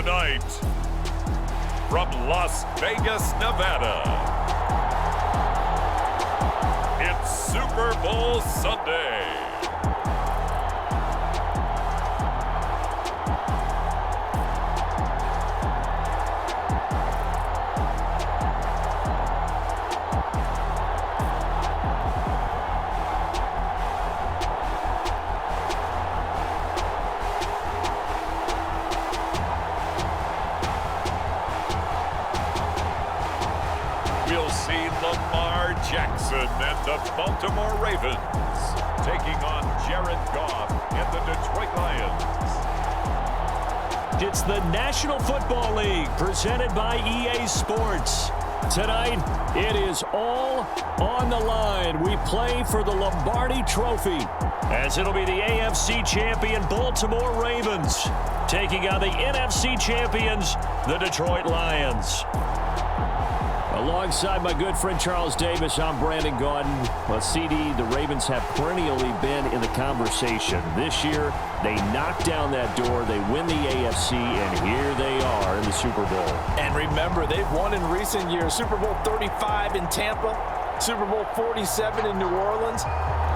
Tonight, from Las Vegas, Nevada, it's Super Bowl Sunday. We'll see Lamar Jackson and the Baltimore Ravens taking on Jared Goff and the Detroit Lions. It's the National Football League presented by EA Sports. Tonight, it is all on the line. We play for the Lombardi Trophy, as it'll be the AFC champion Baltimore Ravens taking on the NFC champions, the Detroit Lions. Alongside my good friend Charles Davis, I'm Brandon Gaudin. Well, CD, the Ravens have perennially been in the conversation. This year, they knock down that door, they win the AFC, and here they are in the Super Bowl. And remember, they've won in recent years. Super Bowl 35 in Tampa, Super Bowl 47 in New Orleans.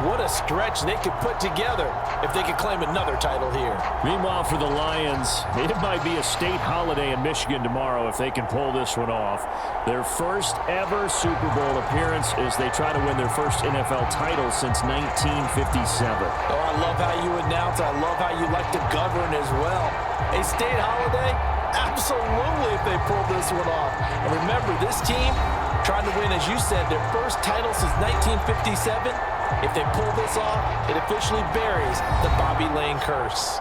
What a stretch they could put together if they could claim another title here. Meanwhile, for the Lions, it might be a state holiday in Michigan tomorrow if they can pull this one off. Their first ever Super Bowl appearance as they try to win their first NFL title since 1957. Oh, I love how you announce. I love how you like to govern as well. A state holiday? Absolutely if they pull this one off. And remember, this team trying to win, as you said, their first title since 1957. If they pull this off, it officially buries the Bobby Lane curse.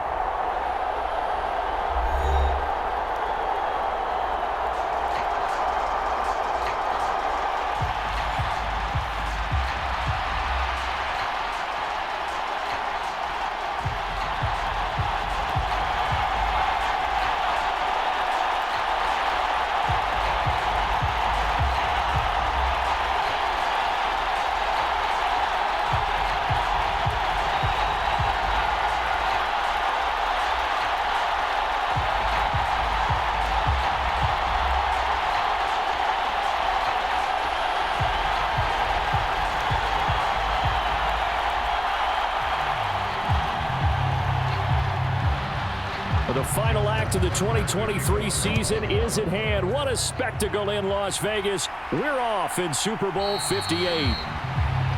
The final act of the 2023 season is at hand. What a spectacle in Las Vegas. We're off in Super Bowl 58.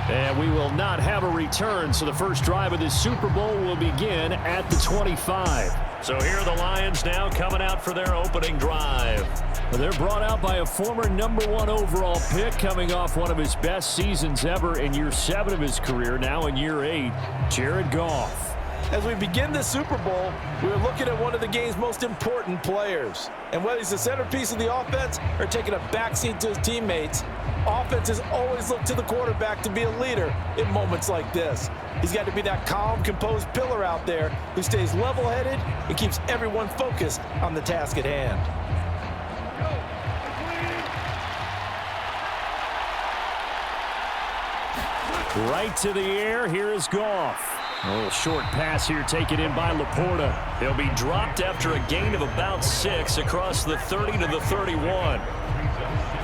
And we will not have a return, so the first drive of this Super Bowl will begin at the 25. So here are the Lions now coming out for their opening drive. They're brought out by a former #1 overall pick, coming off one of his best seasons ever in year 7 of his career, now in year 8, Jared Goff. As we begin this Super Bowl, we're looking at one of the game's most important players. And whether he's the centerpiece of the offense or taking a backseat to his teammates, offenses always look to the quarterback to be a leader in moments like this. He's got to be that calm, composed pillar out there who stays level-headed and keeps everyone focused on the task at hand. Right to the air, here is Goff. A little short pass here taken in by Laporta. He'll be dropped after a gain of about 6 across the 30 to the 31.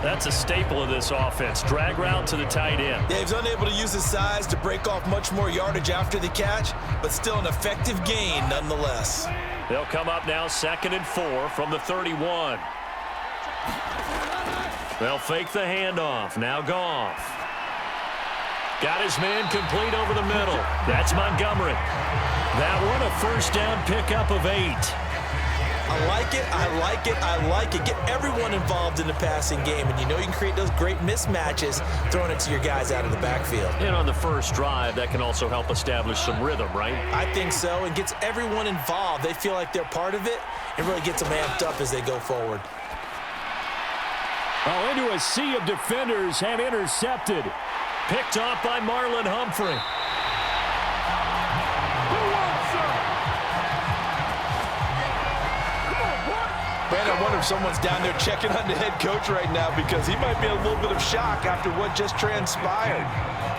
That's a staple of this offense. Drag route to the tight end. Yeah, he's unable to use his size to break off much more yardage after the catch, but still an effective gain nonetheless. They'll come up now 2nd and 4 from the 31. They'll fake the handoff. Now Goff. Got his man complete over the middle. That's Montgomery. That one, a first down pickup of 8. I like it, I like it, I like it. Get everyone involved in the passing game, and you know you can create those great mismatches throwing it to your guys out of the backfield. And on the first drive, that can also help establish some rhythm, right? I think so, and gets everyone involved. They feel like they're part of it, and really gets them amped up as they go forward. Oh, into a sea of defenders and intercepted. Picked off by Marlon Humphrey. Brandon, I wonder if someone's down there checking on the head coach right now, because he might be in a little bit of shock after what just transpired.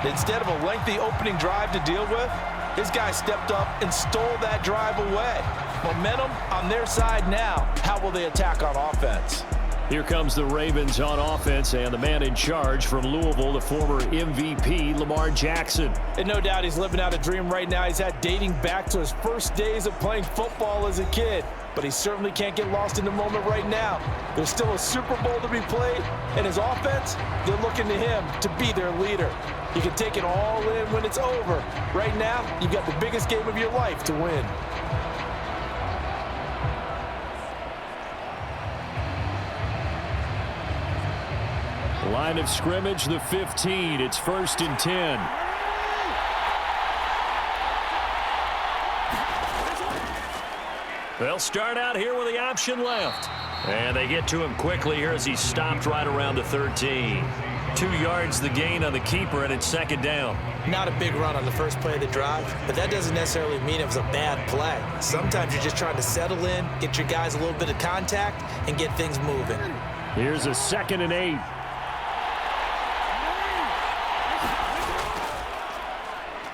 Instead of a lengthy opening drive to deal with, his guy stepped up and stole that drive away. Momentum on their side now. How will they attack on offense? Here comes the Ravens on offense, and the man in charge from Louisville, the former MVP, Lamar Jackson. And no doubt he's living out a dream right now. He's had dating back to his first days of playing football as a kid. But he certainly can't get lost in the moment right now. There's still a Super Bowl to be played, and his offense, they're looking to him to be their leader. He can take it all in when it's over. Right now, you've got the biggest game of your life to win. Line of scrimmage, the 15. It's 1st and 10. They'll start out here with the option left. And they get to him quickly here as he's stopped right around the 13. 2 yards the gain on the keeper, and it's 2nd down. Not a big run on the first play of the drive, but that doesn't necessarily mean it was a bad play. Sometimes you're just trying to settle in, get your guys a little bit of contact, and get things moving. Here's a 2nd and 8.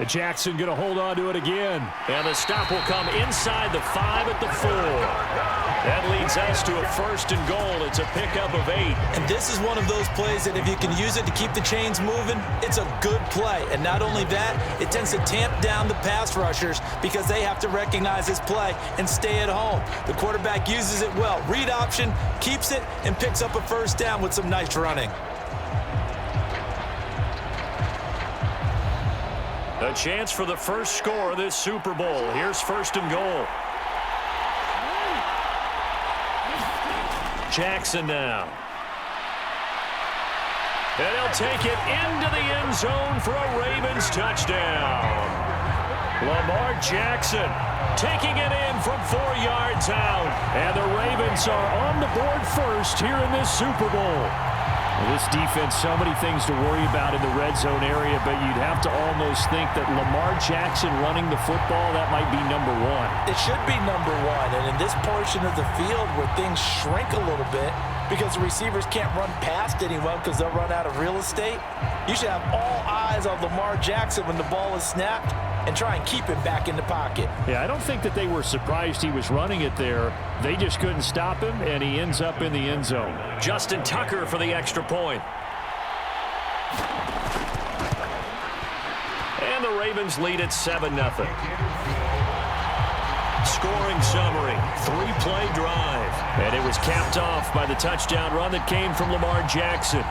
Jackson going to hold on to it again. And the stop will come inside the 5 at the 4. That leads us to a 1st and goal. It's a pickup of 8. And this is one of those plays that if you can use it to keep the chains moving, it's a good play. And not only that, it tends to tamp down the pass rushers because they have to recognize this play and stay at home. The quarterback uses it well. Read option, keeps it, and picks up a 1st down with some nice running. A chance for the first score of this Super Bowl. Here's 1st and goal. Jackson now. And he'll take it into the end zone for a Ravens touchdown. Lamar Jackson taking it in from 4 yards out. And the Ravens are on the board first here in this Super Bowl. Well, this defense, so many things to worry about in the red zone area, but you'd have to almost think that Lamar Jackson running the football, that might be number 1. It should be number 1, and in this portion of the field where things shrink a little bit because the receivers can't run past anyone because they'll run out of real estate, you should have all eyes on Lamar Jackson when the ball is snapped and try and keep him back in the pocket. Yeah, I don't think that they were surprised he was running it there. They just couldn't stop him, and he ends up in the end zone. Justin Tucker for the extra point. And the Ravens lead at 7-0. Scoring summary, 3-play drive. And it was capped off by the touchdown run that came from Lamar Jackson.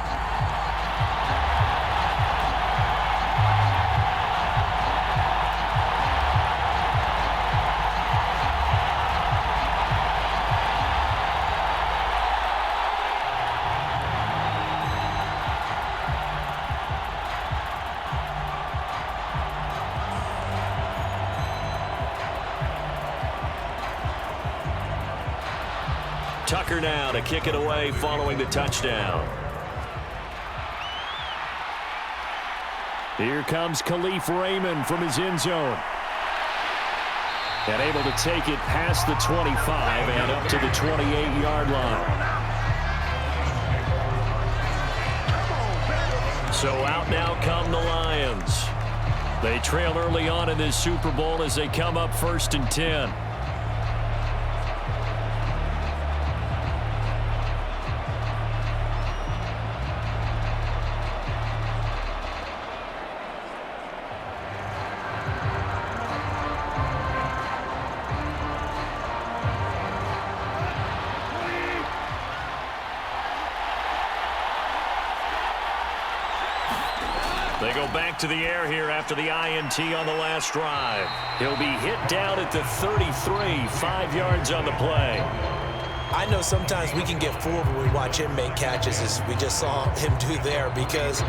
Tucker now to kick it away following the touchdown. Here comes Khalif Raymond from his end zone. And able to take it past the 25 and up to the 28-yard line. So out now come the Lions. They trail early on in this Super Bowl as they come up 1st and 10. They go back to the air here after the INT on the last drive. He'll be hit down at the 33, 5 yards on the play. I know sometimes we can get fooled when we watch him make catches, as we just saw him do there, because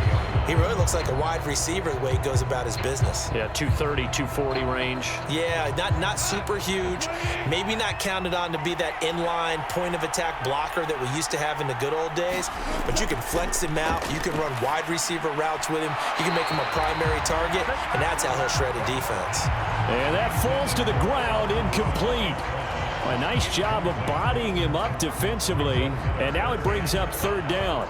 he really looks like a wide receiver the way he goes about his business. Yeah, 230, 240 range. Yeah, not super huge. Maybe not counted on to be that inline point-of-attack blocker that we used to have in the good old days, but you can flex him out. You can run wide receiver routes with him. You can make him a primary target, and that's how he'll shred a defense. And that falls to the ground, incomplete. A nice job of bodying him up defensively, and now it brings up 3rd down.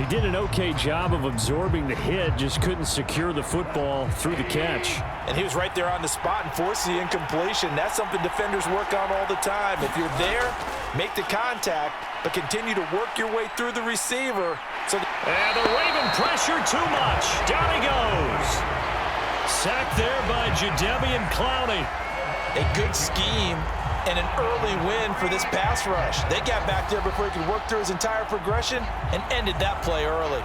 He did an okay job of absorbing the hit, just couldn't secure the football through the catch. And he was right there on the spot and forced the incompletion. That's something defenders work on all the time. If you're there, make the contact, but continue to work your way through the receiver. And the Raven pressure too much. Down he goes. Sacked there by Jadeveon Clowney. A good scheme and an early win for this pass rush. They got back there before he could work through his entire progression and ended that play early.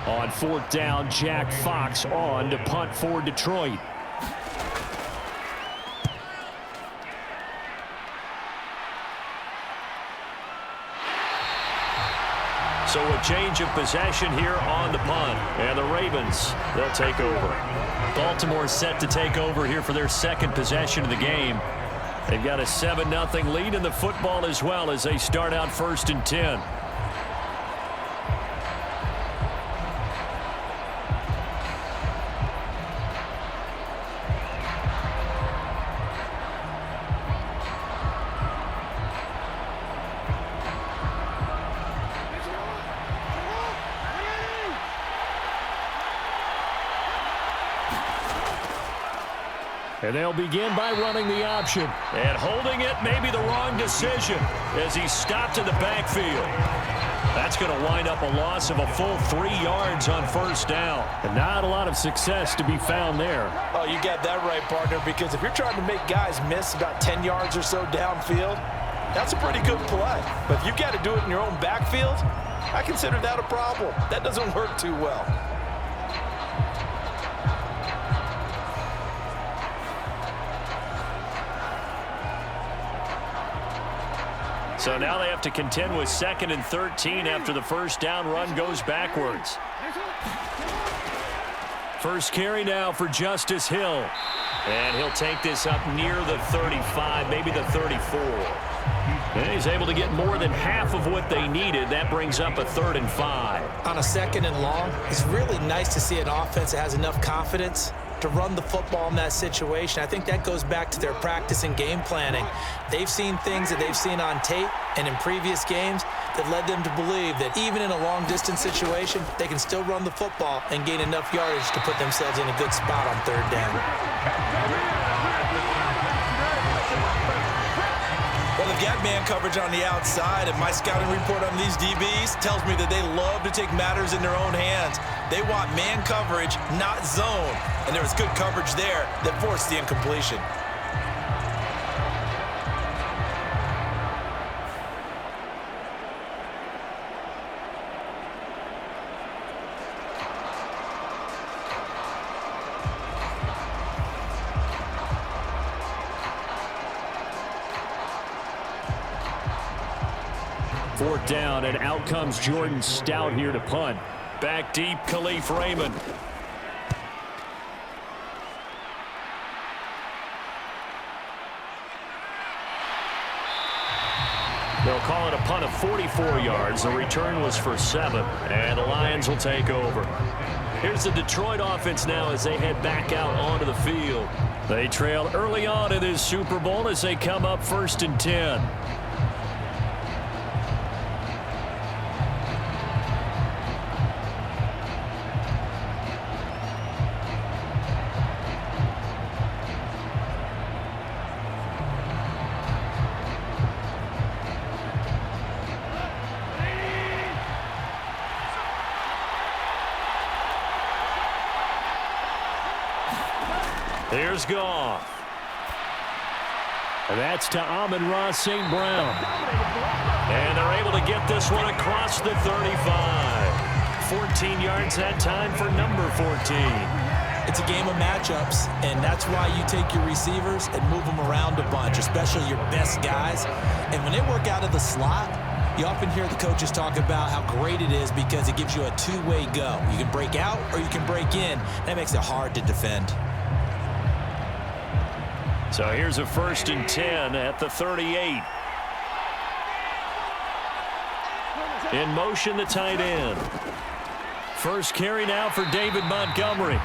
On fourth down, Jack Fox on to punt for Detroit. So a change of possession here on the punt. And the Ravens, they'll take over. Baltimore set to take over here for their second possession of the game. They've got a 7-0 lead in the football as well as they start out 1st and 10. And they'll begin by running the option. And holding it may be the wrong decision as he's stopped in the backfield. That's going to wind up a loss of a full 3 yards on 1st down. And not a lot of success to be found there. Oh, you got that right, partner, because if you're trying to make guys miss about 10 yards or so downfield, that's a pretty good play. But if you've got to do it in your own backfield, I consider that a problem. That doesn't work too well. So now they have to contend with 2nd and 13 after the 1st down run goes backwards. First carry now for Justice Hill. And he'll take this up near the 35, maybe the 34. And he's able to get more than half of what they needed. That brings up a 3rd and 5. On a 2nd and long, it's really nice to see an offense that has enough confidence to run the football in that situation. I think that goes back to their practice and game planning. They've seen things that they've seen on tape and in previous games that led them to believe that even in a long-distance situation, they can still run the football and gain enough yardage to put themselves in a good spot on 3rd down. Well, they've got man coverage on the outside, and my scouting report on these DBs tells me that they love to take matters in their own hands. They want man coverage, not zone. And there was good coverage there that forced the incompletion. Fourth down, and out comes Jordan Stout here to punt. Back deep, Khalif Raymond. They'll call it a punt of 44 yards. The return was for 7, and the Lions will take over. Here's the Detroit offense now as they head back out onto the field. They trailed early on in this Super Bowl as they come up 1st and 10. Here's Goff. And that's to Amon-Ra St. Brown. And they're able to get this one across the 35. 14 yards that time for number 14. It's a game of matchups, and that's why you take your receivers and move them around a bunch, especially your best guys. And when they work out of the slot, you often hear the coaches talk about how great it is because it gives you a two-way go. You can break out or you can break in. That makes it hard to defend. So here's a 1st and 10 at the 38. In motion, the tight end. First carry now for David Montgomery.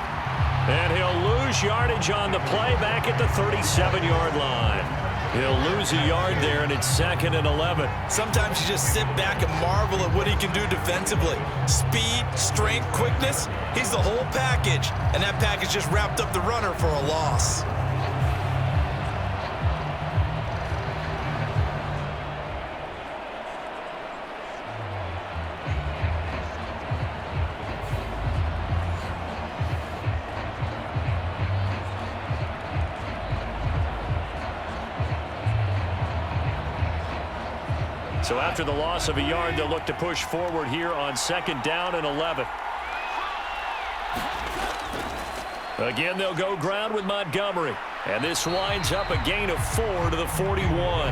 And he'll lose yardage on the play back at the 37-yard line. He'll lose a yard there, and it's 2nd and 11. Sometimes you just sit back and marvel at what he can do defensively. Speed, strength, quickness, he's the whole package. And that package just wrapped up the runner for a loss. So after the loss of a yard, they'll look to push forward here on 2nd down and 11. Again, they'll go ground with Montgomery. And this winds up a gain of 4 to the 41.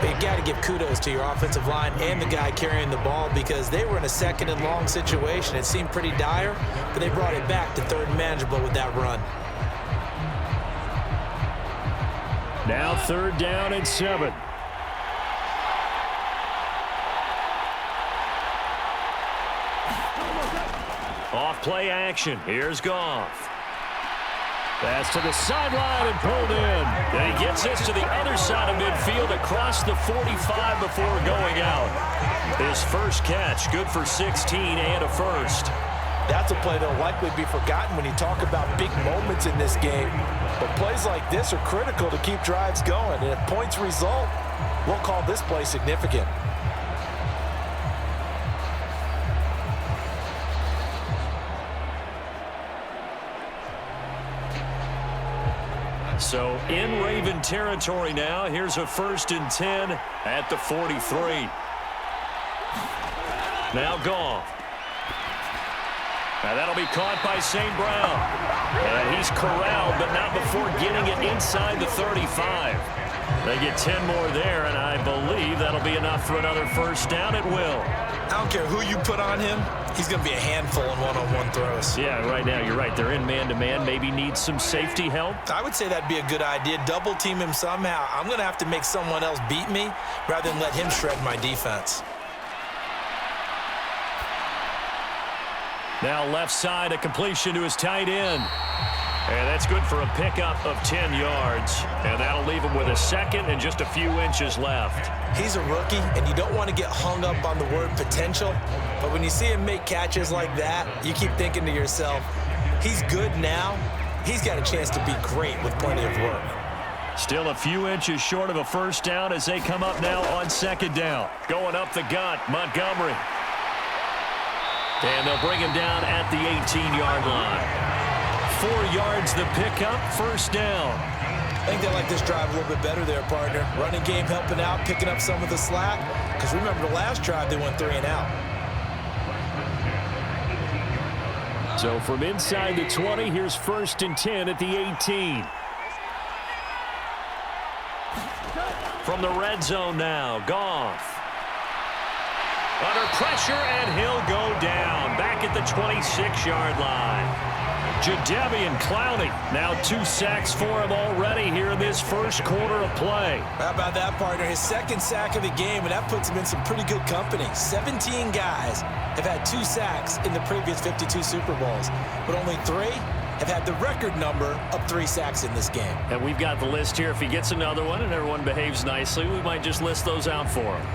You got to give kudos to your offensive line and the guy carrying the ball because they were in a 2nd and long situation. It seemed pretty dire, but they brought it back to 3rd and manageable with that run. Now 3rd down and 7. Off play action. Here's Goff. Pass to the sideline and pulled in. And he gets this to the other side of midfield across the 45 before going out. His first catch, good for 16 and a first. That's a play that'll likely be forgotten when you talk about big moments in this game. But plays like this are critical to keep drives going. And if points result, we'll call this play significant. So in Raven territory now. Here's a 1st and 10 at the 43. Now Goff. Now that'll be caught by St. Brown. And he's corralled, but not before getting it inside the 35. They get 10 more there, and I believe that'll be enough for another 1st down. It will. I don't care who you put on him. He's going to be a handful in one-on-one throws. Yeah, right now, you're right. They're in man-to-man. Maybe needs some safety help. I would say that'd be a good idea. Double team him somehow. I'm going to have to make someone else beat me rather than let him shred my defense. Now left side, a completion to his tight end. And that's good for a pickup of 10 yards. And that'll leave him with a 2nd and just a few inches left. He's a rookie, and you don't want to get hung up on the word potential. But when you see him make catches like that, you keep thinking to yourself, he's good now. He's got a chance to be great with plenty of work. Still a few inches short of a 1st down as they come up now on 2nd down. Going up the gut, Montgomery. And they'll bring him down at the 18-yard line. 4 yards the pickup, 1st down. I think they like this drive a little bit better there, partner. Running game helping out, picking up some of the slack. Because remember the last drive, they went 3 and out. So from inside the 20, here's 1st and 10 at the 18. From the red zone now, Goff. Under pressure, and he'll go down. Back at the 26-yard line. Jadeveon Clowney, now 2 sacks for him already here in this 1st quarter of play. How about that, partner? His 2nd sack of the game, and that puts him in some pretty good company. 17 guys have had 2 sacks in the previous 52 Super Bowls, but only 3 have had the record number of 3 sacks in this game. And we've got the list here. If he gets another one and everyone behaves nicely, we might just list those out for him.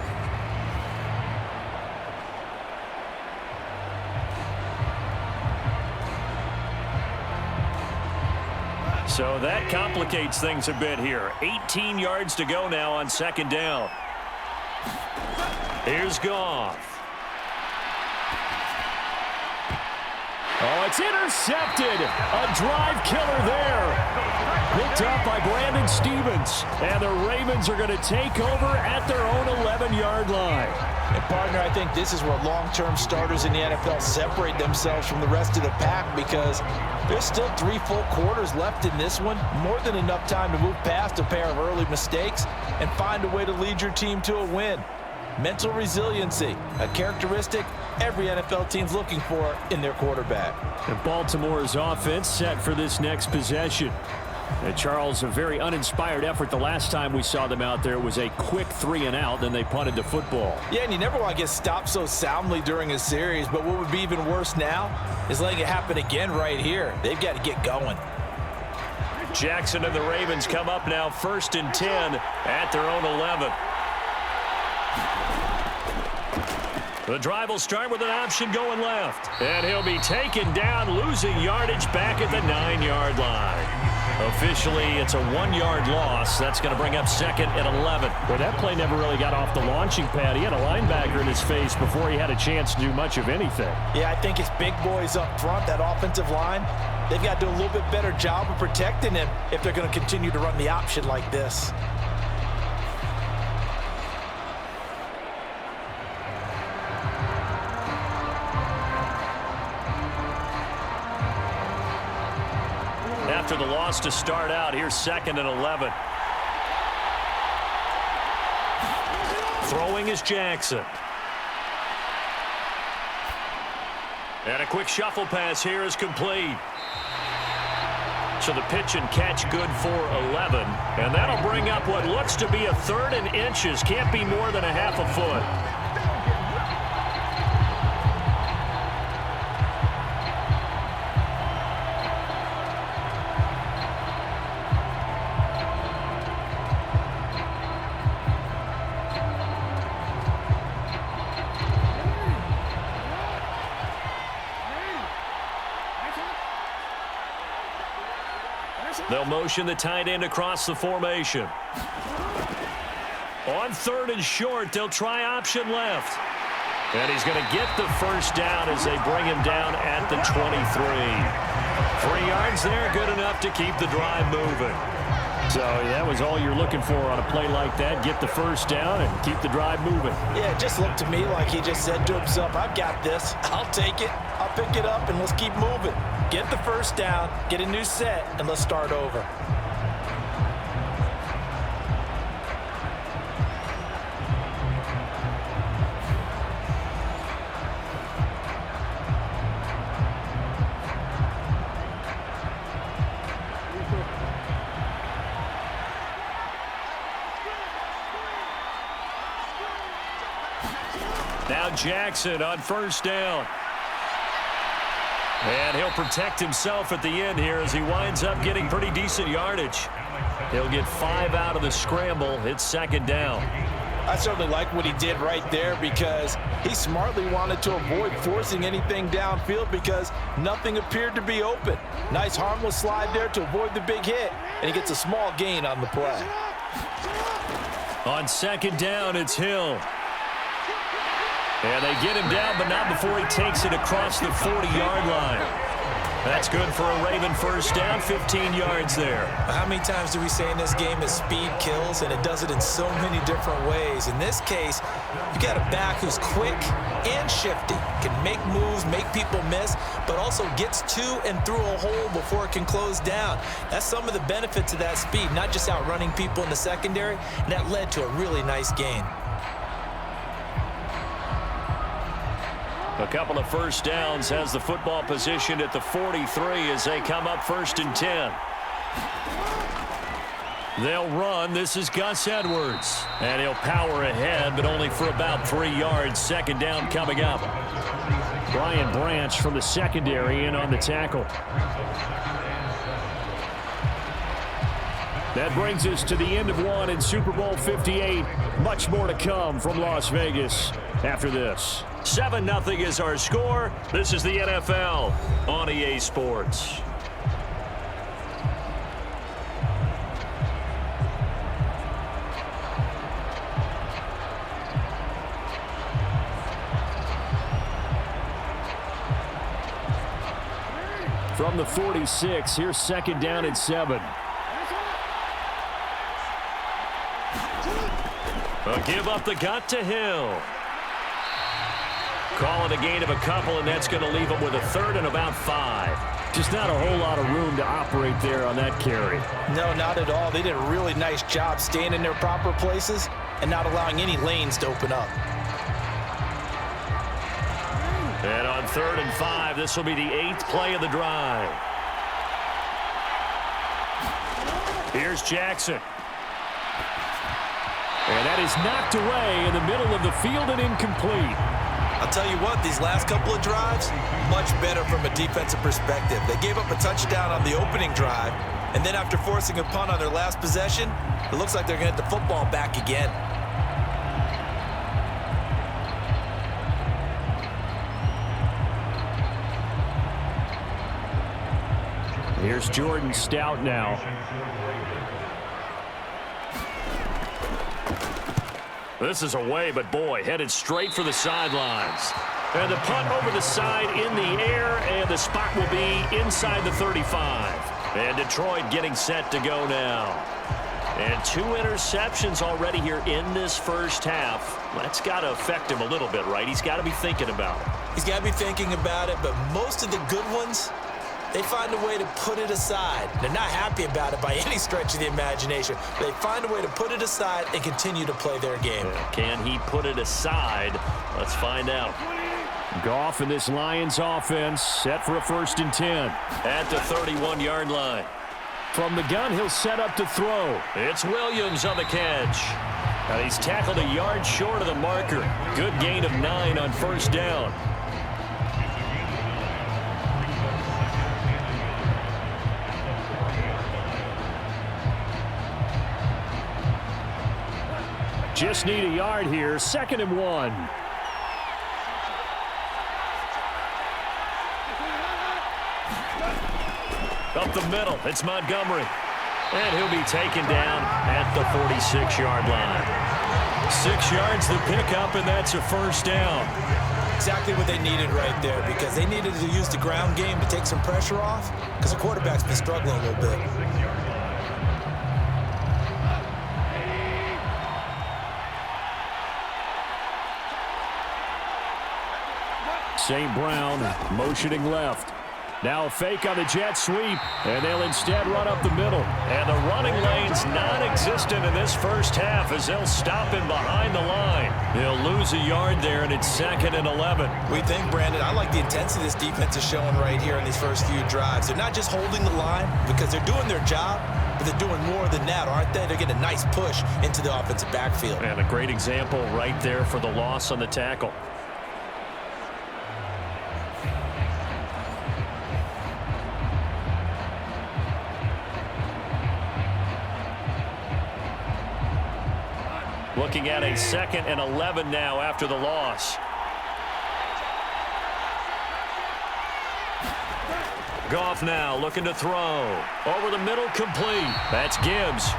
So that complicates things a bit here. 18 yards to go now on 2nd down. Here's Goff. Oh, it's intercepted. A drive killer there. Picked up by Brandon Stevens. And the Ravens are going to take over at their own 11-yard line. And partner, I think this is where long-term starters in the NFL separate themselves from the rest of the pack because there's still 3 full quarters left in this one. More than enough time to move past a pair of early mistakes and find a way to lead your team to a win. Mental resiliency, a characteristic every NFL team's looking for in their quarterback. And Baltimore's offense set for this next possession. And Charles, a very uninspired effort the last time we saw them out there. It was a quick 3-and-out, then they punted the football. Yeah, and you never want to get stopped so soundly during a series, but what would be even worse now is letting it happen again right here. They've got to get going. Jackson and the Ravens come up now 1st and 10 at their own 11. The drive will start with an option going left. And he'll be taken down, losing yardage back at the 9-yard line. Officially, it's a 1-yard loss. That's going to bring up 2nd and 11. Well, that play never really got off the launching pad. He had a linebacker in his face before he had a chance to do much of anything. Yeah, I think it's big boys up front, that offensive line. They've got to do a little bit better job of protecting him if they're going to continue to run the option like this. After the loss to start out, here's 2nd and 11. Throwing is Jackson. And a quick shuffle pass here is complete. So the pitch and catch good for 11. And that'll bring up what looks to be a 3rd and inches. Can't be more than a half a foot. They'll motion the tight end across the formation. On 3rd and short, they'll try option left. And he's going to get the first down as they bring him down at the 23. 3 yards there, good enough to keep the drive moving. So that was all you're looking for on a play like that. Get the first down and keep the drive moving. Yeah, it just looked to me like he just said to himself, I've got this. I'll take it. I'll pick it up, and let's keep moving. Get the first down, get a new set, and let's start over. Now Jackson on 1st down. And he'll protect himself at the end here as he winds up getting pretty decent yardage. He'll get 5 out of the scramble. It's 2nd down. I certainly like what he did right there because he smartly wanted to avoid forcing anything downfield because nothing appeared to be open. Nice harmless slide there to avoid the big hit, and he gets a small gain on the play. On 2nd down, it's Hill. And they get him down, but not before he takes it across the 40-yard line. That's good for a Raven first down, 15 yards there. How many times do we say in this game that speed kills, and it does it in so many different ways? In this case, you got a back who's quick and shifty, can make moves, make people miss, but also gets to and through a hole before it can close down. That's some of the benefits of that speed, not just outrunning people in the secondary, and that led to a really nice gain. A couple of first downs, has the football position at the 43 as they come up 1st and 10. They'll run. This is Gus Edwards. And he'll power ahead, but only for about 3 yards. 2nd down coming up. Brian Branch from the secondary in on the tackle. That brings us to the end of one in Super Bowl 58. Much more to come from Las Vegas after this. 7-0 is our score. This is the NFL on EA Sports. From the 46, here's 2nd down and 7. A give up the gut to Hill. Call it a gain of a couple, and that's going to leave them with a 3rd and about 5. Just not a whole lot of room to operate there on that carry. No, not at all. They did a really nice job staying in their proper places and not allowing any lanes to open up. And on 3rd and 5, this will be the 8th play of the drive. Here's Jackson. And that is knocked away in the middle of the field and incomplete. I'll tell you what, these last couple of drives, much better from a defensive perspective. They gave up a touchdown on the opening drive, and then after forcing a punt on their last possession, it looks like they're going to get the football back again. Here's Jordan Stout now. This is away, but boy, headed straight for the sidelines. And the punt over the side in the air, and the spot will be inside the 35. And Detroit getting set to go now. And 2 interceptions already here in this first half. That's got to affect him a little bit, right? He's got to be thinking about it. He's got to be thinking about it, but most of the good ones, they find a way to put it aside. They're not happy about it by any stretch of the imagination. They find a way to put it aside and continue to play their game. Can he put it aside? Let's find out. Goff and this Lions offense set for a 1st and 10. At the 31-yard line. From the gun, he'll set up to throw. It's Williams on the catch. And he's tackled a yard short of the marker. Good gain of 9 on 1st down. Just need a yard here. 2nd and 1. Up the middle, it's Montgomery. And he'll be taken down at the 46-yard line. 6 yards the pickup, and that's a 1st down. Exactly what they needed right there, because they needed to use the ground game to take some pressure off, because the quarterback's been struggling a little bit. St. Brown motioning left. Now a fake on the jet sweep, and they'll instead run up the middle. And the running lane's non-existent in this first half as they'll stop him behind the line. He'll lose a yard there, and it's 2nd and 11. We think, Brandon, I like the intensity this defense is showing right here in these first few drives. They're not just holding the line because they're doing their job, but they're doing more than that, aren't they? They're getting a nice push into the offensive backfield. And a great example right there for the loss on the tackle. Looking at a 2nd and 11 now after the loss. Goff now looking to throw. Over the middle, complete. That's Gibbs.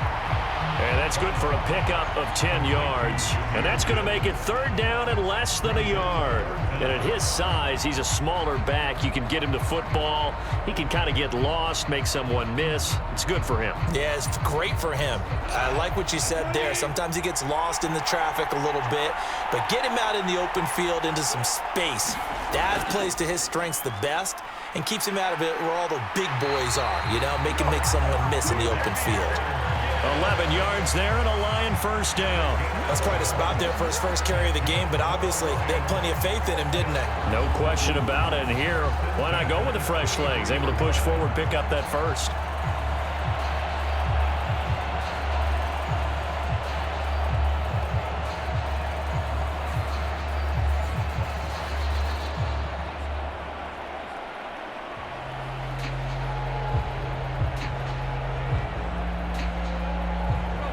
And that's good for a pickup of 10 yards. And that's going to make it 3rd down and less than a yard. And at his size, he's a smaller back. You can get him to football. He can kind of get lost, make someone miss. It's good for him. Yeah, it's great for him. I like what you said there. Sometimes he gets lost in the traffic a little bit, but get him out in the open field into some space. That plays to his strengths the best and keeps him out of it where all the big boys are, you know, make someone miss in the open field. 11 yards there and a Lion 1st down. That's quite a spot there for his first carry of the game, but obviously they had plenty of faith in him, didn't they? No question about it. And here, why not go with the fresh legs? Able to push forward, pick up that 1st.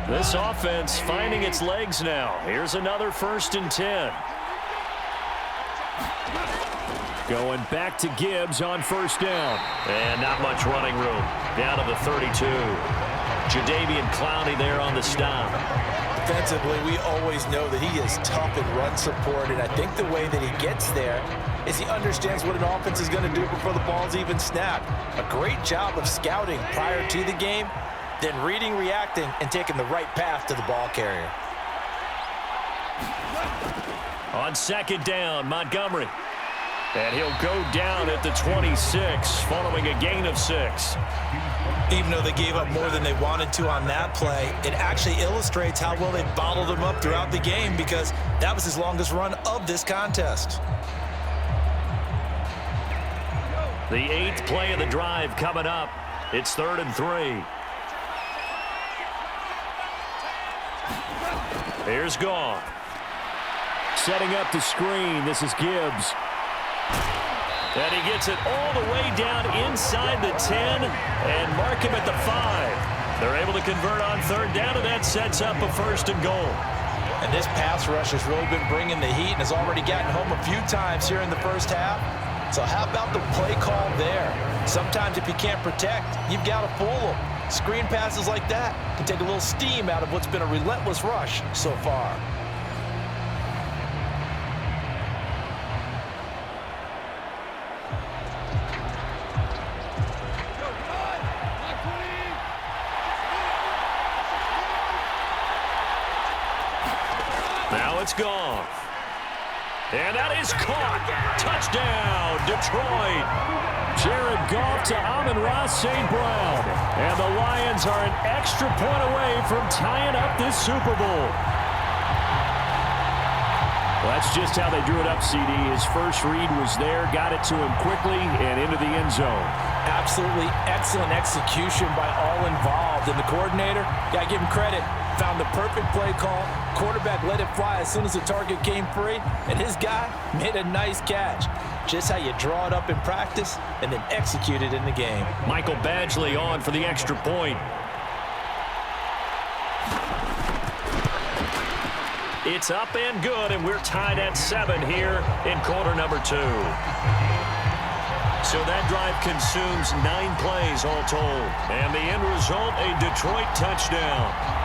This offense finding its legs now. Here's another 1st and 10. Going back to Gibbs on 1st down. And not much running room. Down to the 32. Jadeveon Clowney there on the stop. Defensively, we always know that he is tough in run support, and I think the way that he gets there is he understands what an offense is going to do before the ball's even snapped. A great job of scouting prior to the game, then reading, reacting, and taking the right path to the ball carrier. On 2nd down, Montgomery. And he'll go down at the 26 following a gain of 6. Even though they gave up more than they wanted to on that play, it actually illustrates how well they bottled him up throughout the game, because that was his longest run of this contest. The 8th play of the drive coming up. It's 3rd and 3. Here's Goff. Setting up the screen. This is Gibbs. And he gets it all the way down inside the 10 and mark him at the 5. They're able to convert on third down, and that sets up a 1st and goal. And this pass rush has really been bringing the heat and has already gotten home a few times here in the first half. So how about the play call there? Sometimes if you can't protect, you've got to fool them. Screen passes like that can take a little steam out of what's been a relentless rush so far. Now it's Goff. And that is caught. Touchdown, Detroit. Jared Goff to Amon-Ra St. Brown. And the Lions are an extra point away from tying up this Super Bowl. Well, that's just how they drew it up, CD. His first read was there, got it to him quickly, and into the end zone. Absolutely excellent execution by all involved. And the coordinator, got to give him credit, found the perfect play call. Quarterback let it fly as soon as the target came free, and his guy made a nice catch. Just how you draw it up in practice and then execute it in the game. Michael Badgley on for the extra point. It's up and good, and we're tied at 7 here in quarter number 2. So that drive consumes 9 plays all told. And the end result, a Detroit touchdown.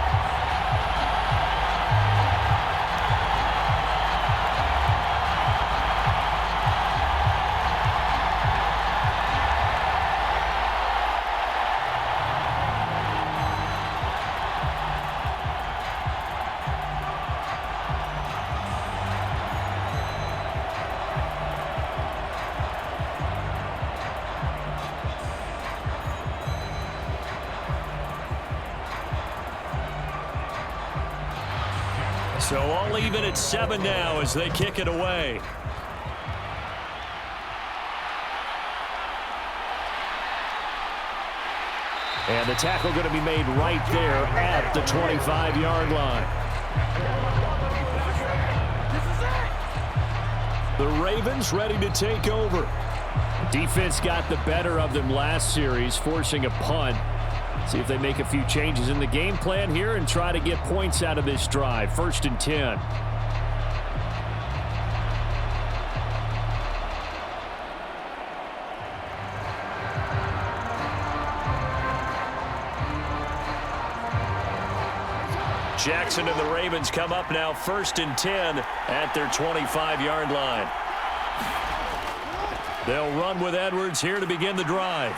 So all even at 7 now as they kick it away. And the tackle going to be made right there at the 25-yard line. The Ravens ready to take over. Defense got the better of them last series, forcing a punt. See if they make a few changes in the game plan here and try to get points out of this drive. 1st and 10. Jackson and the Ravens come up now 1st and 10 at their 25-yard line. They'll run with Edwards here to begin the drive.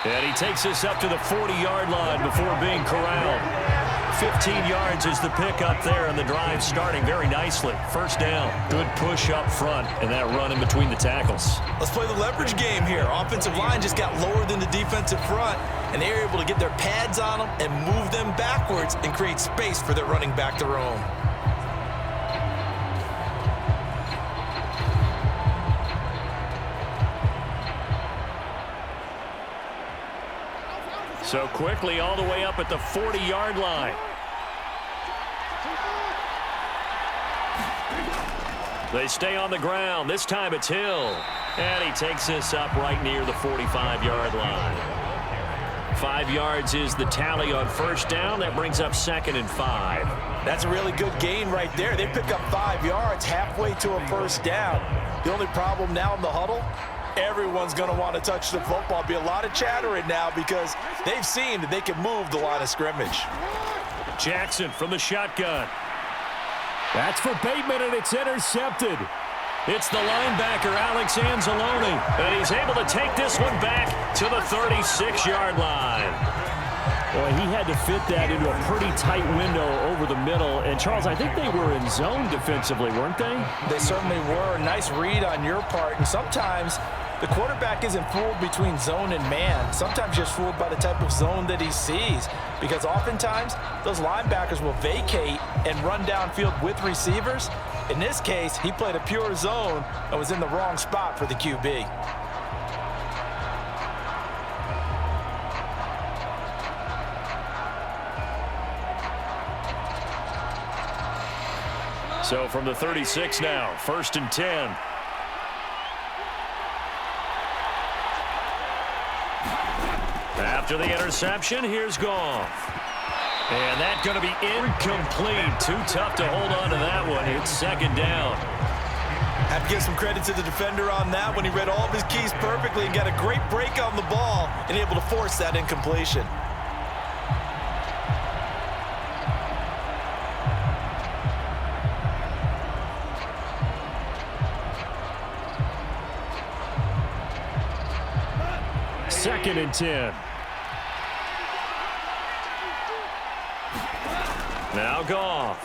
And he takes us up to the 40-yard line before being corralled. 15 yards is the pick up there, and the drive starting very nicely. 1st down. Good push up front, and that run in between the tackles. Let's play the leverage game here. Offensive line just got lower than the defensive front, and they were able to get their pads on them and move them backwards and create space for their running back to roam. So quickly all the way up at the 40-yard line. They stay on the ground. This time it's Hill. And he takes us up right near the 45-yard line. 5 yards is the tally on 1st down. That brings up 2nd and 5. That's a really good gain right there. They pick up 5 yards halfway to a 1st down. The only problem now in the huddle, everyone's going to want to touch the football. Be a lot of chattering now because they've seen that they can move the line of scrimmage. Jackson from the shotgun. That's for Bateman, and it's intercepted. It's the linebacker, Alex Anzalone, and he's able to take this one back to the 36-yard line. Boy, he had to fit that into a pretty tight window over the middle. And, Charles, I think they were in zone defensively, weren't they? They certainly were. Nice read on your part. And sometimes the quarterback isn't fooled between zone and man. Sometimes just fooled by the type of zone that he sees. Because oftentimes, those linebackers will vacate and run downfield with receivers. In this case, he played a pure zone and was in the wrong spot for the QB. So from the 36 now, 1st and 10. After the interception, here's Goff. And that's going to be incomplete. Too tough to hold on to that one. It's 2nd down. Have to give some credit to the defender on that when he read all of his keys perfectly and got a great break on the ball and able to force that incompletion. Second and 10. Now Goff.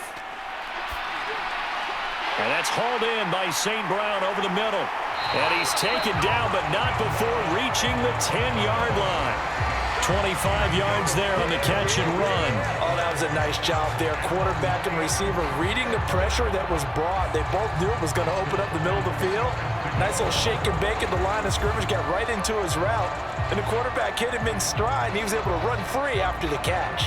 And that's hauled in by St. Brown over the middle. And he's taken down, but not before reaching the 10-yard line. 25 yards there on the catch and run. Oh, that was a nice job there. Quarterback and receiver reading the pressure that was brought. They both knew it was going to open up the middle of the field. Nice little shake and bake at the line of scrimmage, got right into his route. And the quarterback hit him in stride, and he was able to run free after the catch.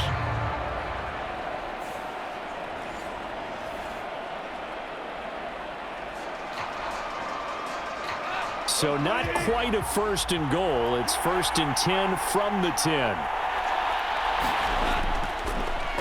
So not quite a 1st and goal. It's 1st and 10 from the 10.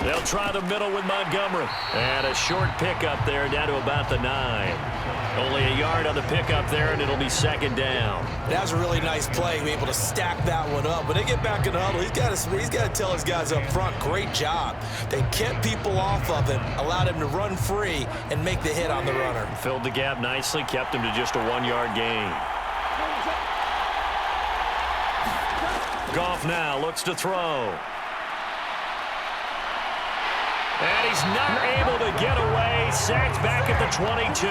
They'll try the middle with Montgomery. And a short pickup there down to about the 9. Only a yard on the pickup there, and it'll be 2nd down. That was a really nice play. Be able to stack that one up. When they get back in the huddle, he's got to tell his guys up front, great job. They kept people off of him, allowed him to run free, and make the hit on the runner. Filled the gap nicely, kept him to just a 1-yard gain. Goff now looks to throw. And he's not able to get away. Sacked back at the 22.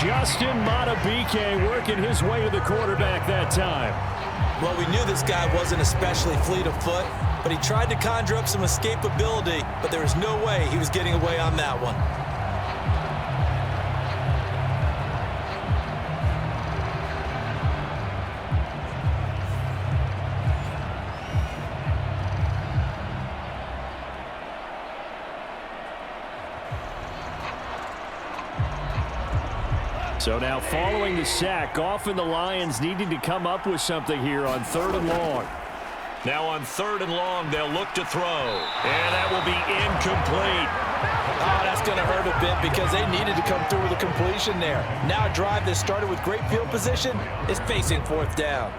Justin Madubuike working his way to the quarterback that time. Well, we knew this guy wasn't especially fleet of foot, but he tried to conjure up some escapability, but there was no way he was getting away on that one. So now following the sack, Goff and the Lions needing to come up with something here on 3rd and long. Now on 3rd and long, they'll look to throw. And that will be incomplete. Oh, that's going to hurt a bit because they needed to come through with a completion there. Now a drive that started with great field position is facing 4th down.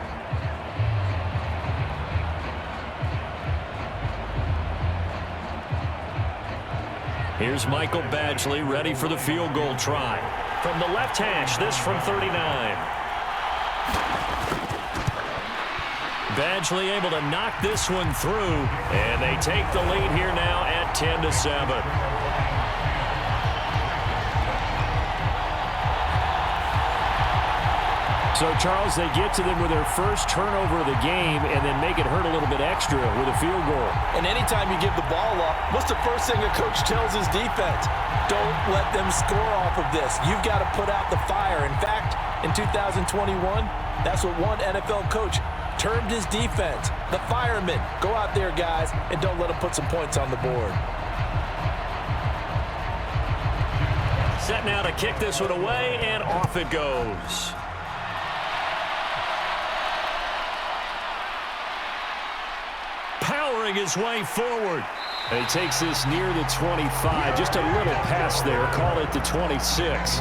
Here's Michael Badgley ready for the field goal try. From the left hash, this from 39. Badgley able to knock this one through, and they take the lead here now at 10-7. So, Charles, they get to them with their first turnover of the game and then make it hurt a little bit extra with a field goal. And anytime you give the ball up, what's the first thing a coach tells his defense? Don't let them score off of this. You've got to put out the fire. In fact, in 2021, that's what one NFL coach termed his defense. The firemen. Go out there, guys, and don't let them put some points on the board. Set now to kick this one away, and off it goes. Powering his way forward. And he takes this near the 25. Just a little pass there. Call it the 26.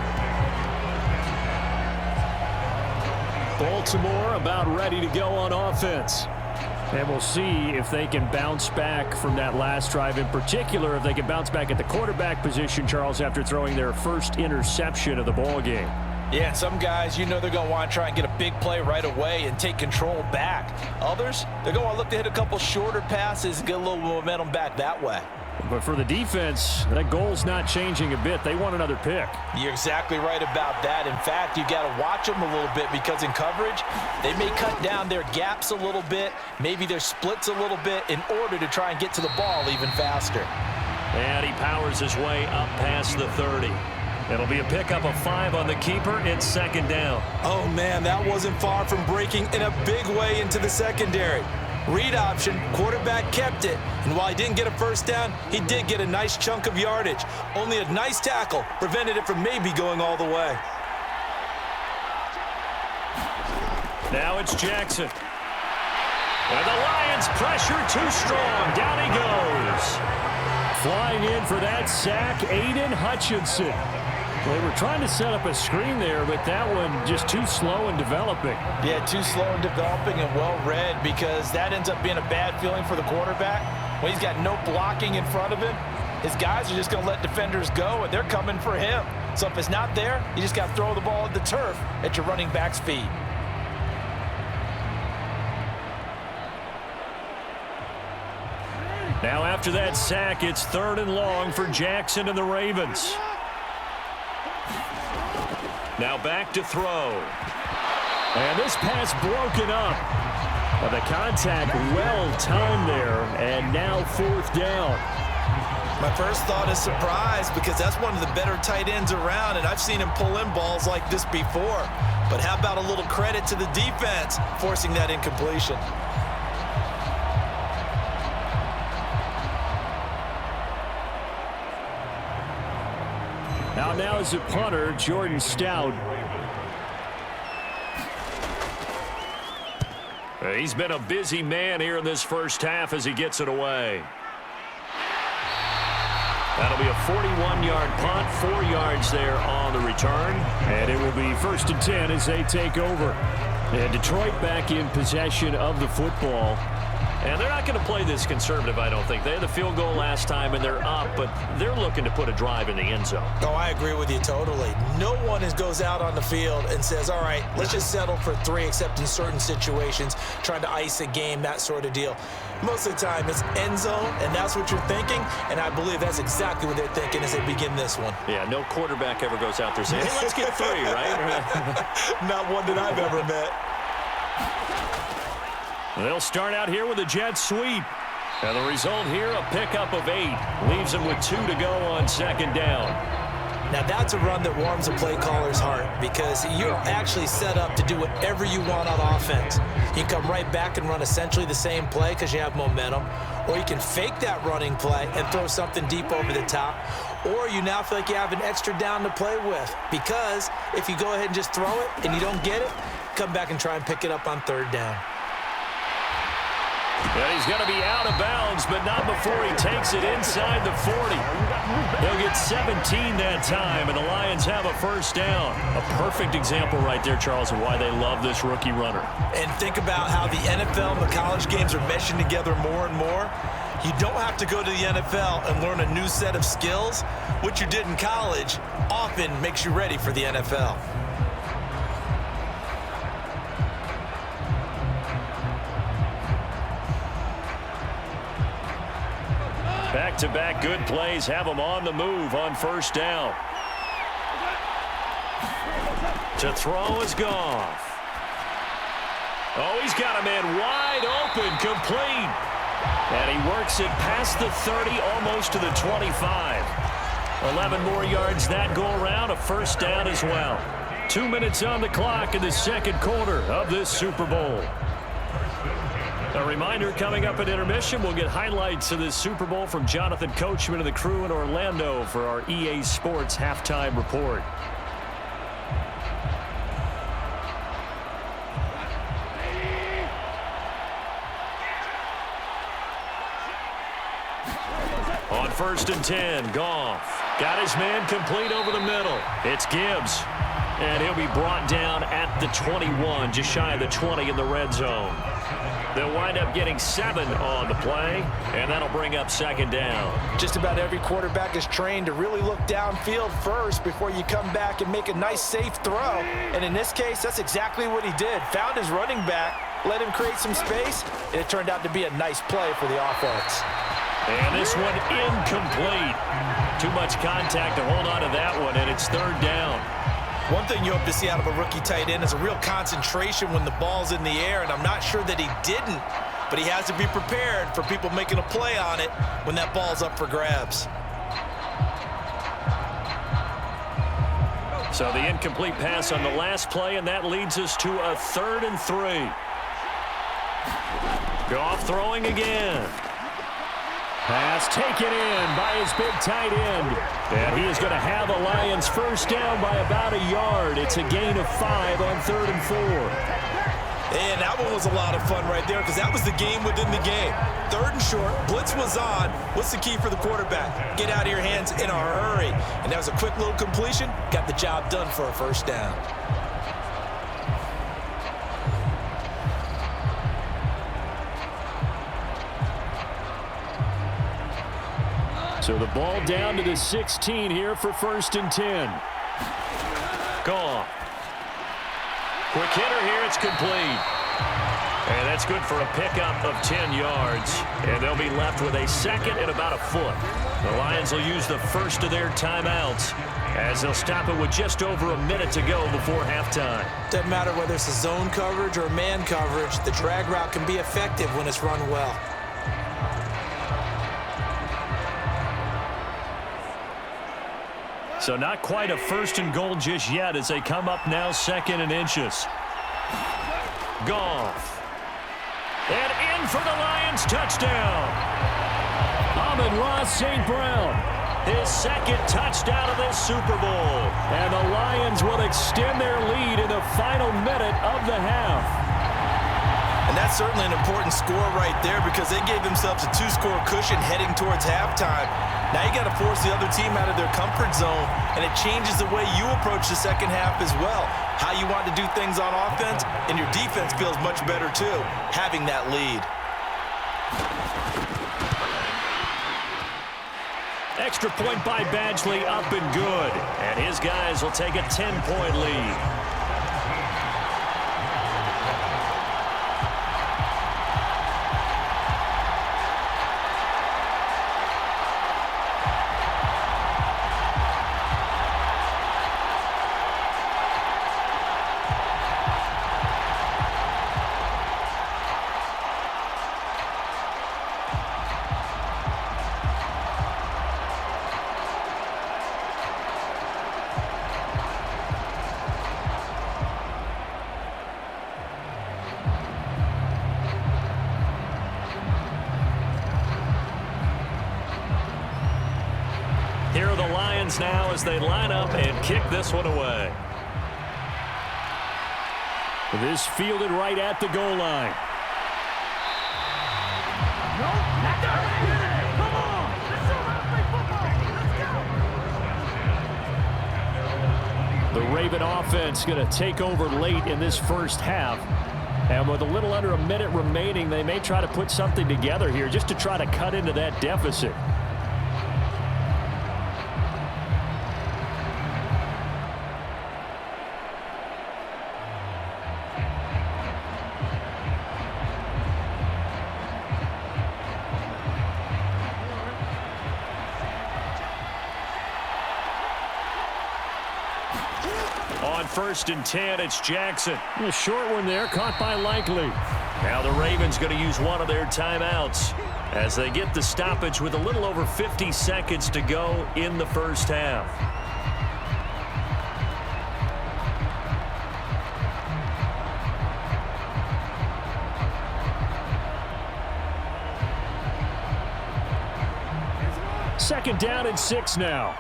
Baltimore about ready to go on offense. And we'll see if they can bounce back from that last drive. In particular, if they can bounce back at the quarterback position, Charles, after throwing their first interception of the ball game. Yeah, some guys, you know they're going to want to try and get a big play right away and take control back. Others, they're going to want to look to hit a couple shorter passes and get a little momentum back that way. But for the defense, that goal's not changing a bit. They want another pick. You're exactly right about that. In fact, you got to watch them a little bit because in coverage, they may cut down their gaps a little bit, maybe their splits a little bit in order to try and get to the ball even faster. And he powers his way up past the 30. It'll be a pickup of 5 on the keeper. It's 2nd down. Oh, man, that wasn't far from breaking in a big way into the secondary. Read option, quarterback kept it, and while he didn't get a first down, he did get a nice chunk of yardage. Only a nice tackle prevented it from maybe going all the way. Now it's Jackson. And the Lions pressure too strong. Down he goes. Flying in for that sack, Aiden Hutchinson. They were trying to set up a screen there, but that one just too slow in developing. Yeah, too slow in developing and well read, because that ends up being a bad feeling for the quarterback. When he's got no blocking in front of him, his guys are just going to let defenders go, and they're coming for him. So if it's not there, you just got to throw the ball at the turf at your running back's feet. Now after that sack, it's 3rd and long for Jackson and the Ravens. Now back to throw. And this pass broken up. But the contact well timed there, and now 4th down. My first thought is surprise, because that's one of the better tight ends around, and I've seen him pull in balls like this before. But how about a little credit to the defense forcing that incompletion? Now is the punter, Jordan Stout. He's been a busy man here in this first half as he gets it away. That'll be a 41-yard punt, 4 yards there on the return. And it will be 1st and 10 as they take over. And Detroit back in possession of the football. And they're not going to play this conservative, I don't think. They had the field goal last time, and they're up, but they're looking to put a drive in the end zone. Oh, I agree with you totally. No one goes out on the field and says, all right, let's just settle for 3, except in certain situations, trying to ice a game, that sort of deal. Most of the time, it's end zone, and that's what you're thinking, and I believe that's exactly what they're thinking as they begin this one. Yeah, no quarterback ever goes out there saying, hey, let's get 3, right? Not one that I've ever met. They'll start out here with a jet sweep. And the result here, a pickup of 8. Leaves them with 2 to go on 2nd down. Now that's a run that warms a play caller's heart, because you're actually set up to do whatever you want on offense. You can come right back and run essentially the same play because you have momentum, or you can fake that running play and throw something deep over the top, or you now feel like you have an extra down to play with, because if you go ahead and just throw it and you don't get it, come back and try and pick it up on 3rd down. And he's going to be out of bounds, but not before he takes it inside the 40. They'll get 17 that time, and the Lions have a 1st down. A perfect example right there, Charles, of why they love this rookie runner. And think about how the NFL and the college games are meshing together more and more. You don't have to go to the NFL and learn a new set of skills. What you did in college often makes you ready for the NFL. Back-to-back good plays have them on the move on 1st down. To throw is Goff. Oh, he's got a man wide open, complete. And he works it past the 30, almost to the 25. 11 more yards that go around, a 1st down as well. 2 minutes on the clock in the 2nd quarter of this Super Bowl. A reminder, coming up at intermission, we'll get highlights of this Super Bowl from Jonathan Coachman and the crew in Orlando for our EA Sports halftime report. On 1st and 10, Goff got his man complete over the middle. It's Gibbs, and he'll be brought down at the 21, just shy of the 20 in the red zone. They'll wind up getting 7 on the play, and that'll bring up 2nd down. Just about every quarterback is trained to really look downfield first before you come back and make a nice, safe throw. And in this case, that's exactly what he did. Found his running back, let him create some space, and it turned out to be a nice play for the offense. And this one incomplete. Too much contact to hold on to that one, and it's 3rd down. One thing you hope to see out of a rookie tight end is a real concentration when the ball's in the air, and I'm not sure that he didn't, but he has to be prepared for people making a play on it when that ball's up for grabs. So the incomplete pass on the last play, and that leads us to a 3rd and 3. Goff throwing again. Pass taken in by his big tight end. And he is going to have a Lions first down by about a yard. It's a gain of 5 on 3rd and 4. And that one was a lot of fun right there because that was the game within the game. 3rd and short, blitz was on. What's the key for the quarterback? Get out of your hands in a hurry. And that was a quick little completion. Got the job done for a first down. So the ball down to the 16 here for 1st and 10. Goff. Quick hitter here, it's complete. And that's good for a pickup of 10 yards. And they'll be left with a second and about a foot. The Lions will use the first of their timeouts as they'll stop it with just over a minute to go before halftime. Doesn't matter whether it's a zone coverage or man coverage, the drag route can be effective when it's run well. So not quite a 1st and goal just yet as they come up now 2nd and inches. Goff. And in for the Lions touchdown. Amon-Ra St. Brown. His 2nd touchdown of this Super Bowl. And the Lions will extend their lead in the final minute of the half. And that's certainly an important score right there because they gave themselves a 2-score cushion heading towards halftime. Now you got to force the other team out of their comfort zone, and it changes the way you approach the second half as well. How you want to do things on offense, and your defense feels much better too, having that lead. Extra point by Badgley, up and good. And his guys will take a 10-point lead. Here are the Lions now as they line up and kick this one away. This fielded right at the goal line. The Raven offense going to take over late in this first half. And with a little under a minute remaining, they may try to put something together here just to try to cut into that deficit. On 1st and 10, it's Jackson. A short one there, caught by Likely. Now the Ravens going to use one of their timeouts as they get the stoppage with a little over 50 seconds to go in the first half. Second down and 6 now.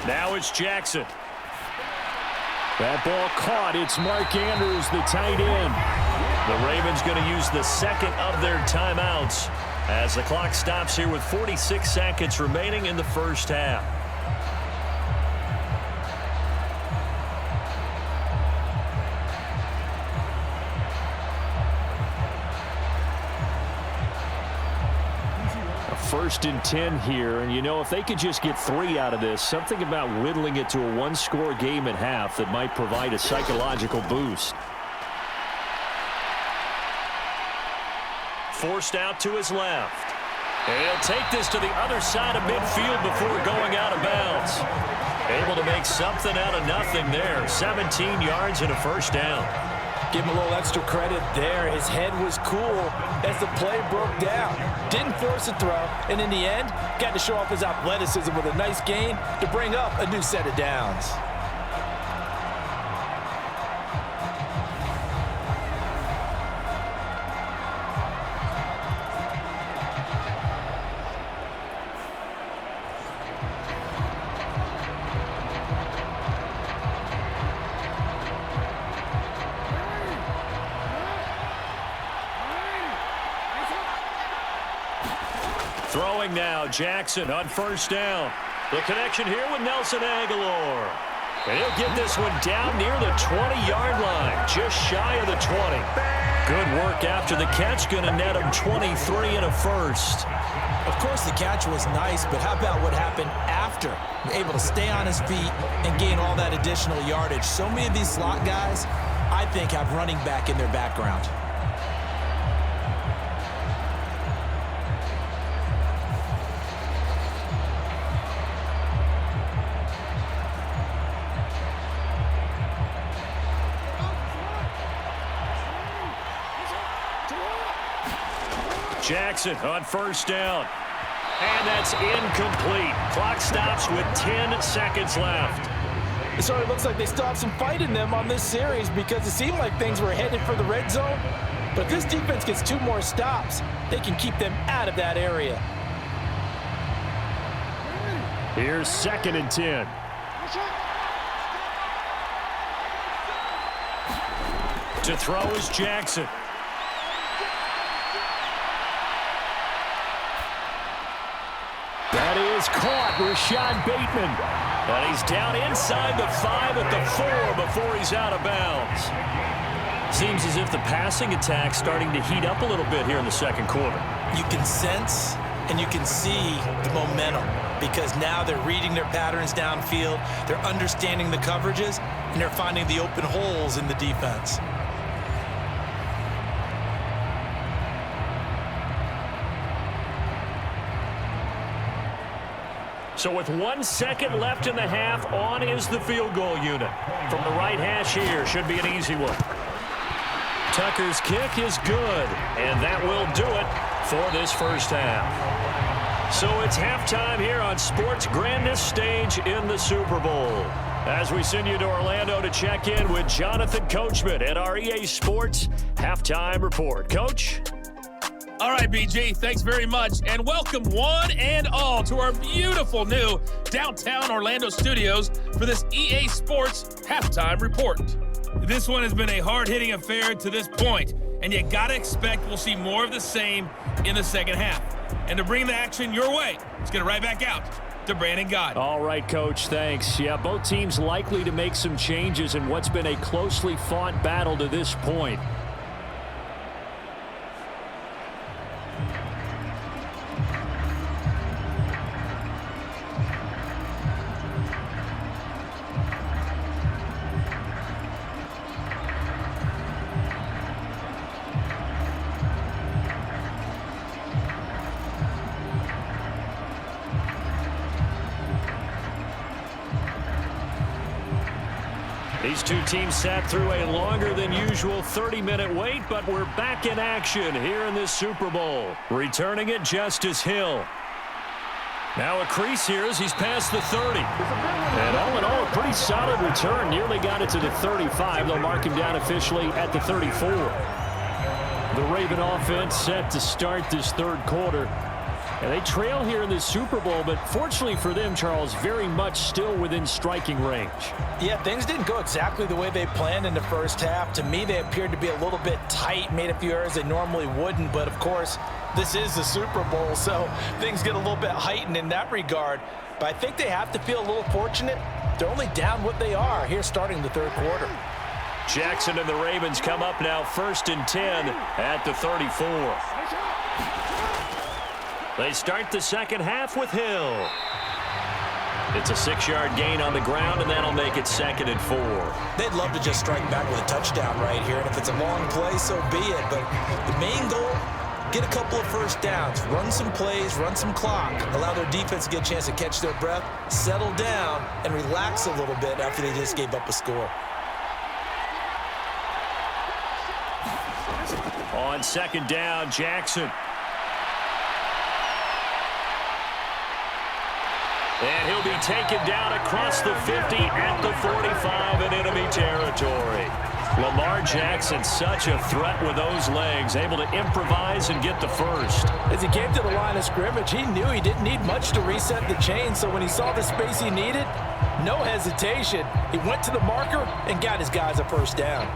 Now it's Jackson. That ball caught. It's Mark Andrews, the tight end. The Ravens going to use the second of their timeouts as the clock stops here with 46 seconds remaining in the first half. First and 10 here, and you know, if they could just get 3 out of this, something about whittling it to a 1-score game at half that might provide a psychological boost. Forced out to his left. And he'll take this to the other side of midfield before going out of bounds. Able to make something out of nothing there. 17 yards and a first down. Give him a little extra credit there. His head was cool as the play broke down. Didn't force a throw, and in the end, got to show off his athleticism with a nice gain to bring up a new set of downs. Throwing now, Jackson on first down. The connection here with Nelson Aguilar. And he'll get this one down near the 20-yard line, just shy of the 20. Good work after the catch, going to net him 23 and a first. Of course, the catch was nice, but how about what happened after? Able to stay on his feet and gain all that additional yardage. So many of these slot guys, I think, have running back in their background. Jackson on first down. And that's incomplete. Clock stops with 10 seconds left. It sort of looks like they still have some fight in them on this series because it seemed like things were headed for the red zone. But if this defense gets 2 more stops, they can keep them out of that area. Here's 2nd and 10. To throw is Jackson. That is caught, Rashad Bateman. And he's down inside the 5 at the 4 before he's out of bounds. Seems as if the passing attack's starting to heat up a little bit here in the second quarter. You can sense and you can see the momentum because now they're reading their patterns downfield, they're understanding the coverages, and they're finding the open holes in the defense. So with 1 second left in the half, on is the field goal unit. From the right hash here, should be an easy one. Tucker's kick is good, and that will do it for this first half. So it's halftime here on sports' grandest stage in the Super Bowl. As we send you to Orlando to check in with Jonathan Coachman at our EA Sports Halftime Report. Coach? All right, BG, thanks very much, and welcome one and all to our beautiful new downtown Orlando studios for this EA Sports Halftime Report. This one has been a hard-hitting affair to this point, and you gotta expect we'll see more of the same in the second half. And to bring the action your way, let's get it right back out to Brandon Gott. All right, Coach, thanks. Yeah, both teams likely to make some changes in what's been a closely fought battle to this point. These two teams sat through a longer than usual 30-minute wait, but we're back in action here in this Super Bowl. Returning it, Justice Hill. Now a crease here as he's past the 30. And all in all, a pretty solid return. Nearly got it to the 35. They'll mark him down officially at the 34. The Raven offense set to start this third quarter. And they trail here in this Super Bowl, but fortunately for them, Charles, very much still within striking range. Yeah, things didn't go exactly the way they planned in the first half. To me, they appeared to be a little bit tight, made a few errors they normally wouldn't. But, of course, this is the Super Bowl, so things get a little bit heightened in that regard. But I think they have to feel a little fortunate. They're only down what they are here starting the third quarter. Jackson and the Ravens come up now 1st and 10 at the 34. They start the second half with Hill. It's a 6-yard gain on the ground, and that'll make it 2nd and 4. They'd love to just strike back with a touchdown right here, and if it's a long play, so be it. But the main goal, get a couple of first downs, run some plays, run some clock, allow their defense to get a chance to catch their breath, settle down, and relax a little bit after they just gave up a score. On 2nd down, Jackson. And he'll be taken down across the 50 at the 45 in enemy territory. Lamar Jackson, such a threat with those legs, able to improvise and get the first. As he came to the line of scrimmage, he knew he didn't need much to reset the chain, so when he saw the space he needed, no hesitation. He went to the marker and got his guys a first down.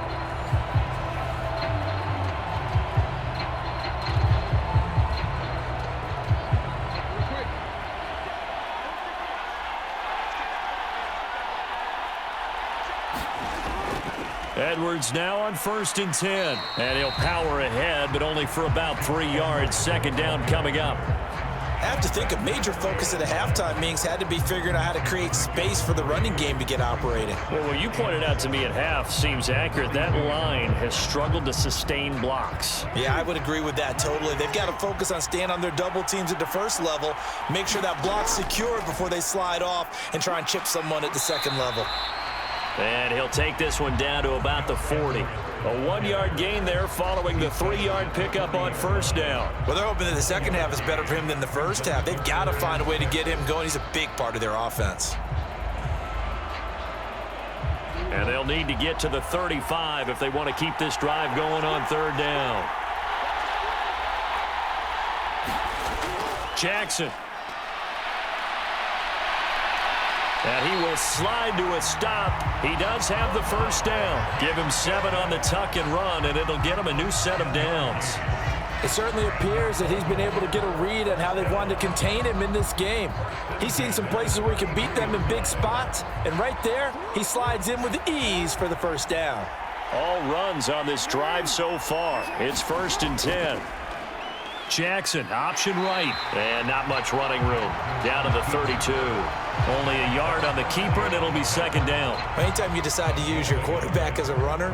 Edwards now on 1st and 10. And he'll power ahead, but only for about 3 yards. 2nd down coming up. I have to think a major focus at the halftime meetings had to be figuring out how to create space for the running game to get operating. Well, what you pointed out to me at half seems accurate. That line has struggled to sustain blocks. Yeah, I would agree with that totally. They've got to focus on staying on their double teams at the first level, make sure that block's secured before they slide off and try and chip someone at the second level. And he'll take this one down to about the 40. A 1-yard gain there following the 3-yard pickup on 1st down. Well, they're hoping that the second half is better for him than the first half. They've got to find a way to get him going. He's a big part of their offense. And they'll need to get to the 35 if they want to keep this drive going on 3rd down. Jackson. And he will slide to a stop. He does have the 1st down. Give him 7 on the tuck and run, and it'll get him a new set of downs. It certainly appears that he's been able to get a read on how they've wanted to contain him in this game. He's seen some places where he can beat them in big spots, and right there, he slides in with ease for the 1st down. All runs on this drive so far. It's 1st and 10. Jackson, option right. And not much running room. Down to the 32. Only a yard on the keeper, and it'll be 2nd down. Anytime you decide to use your quarterback as a runner,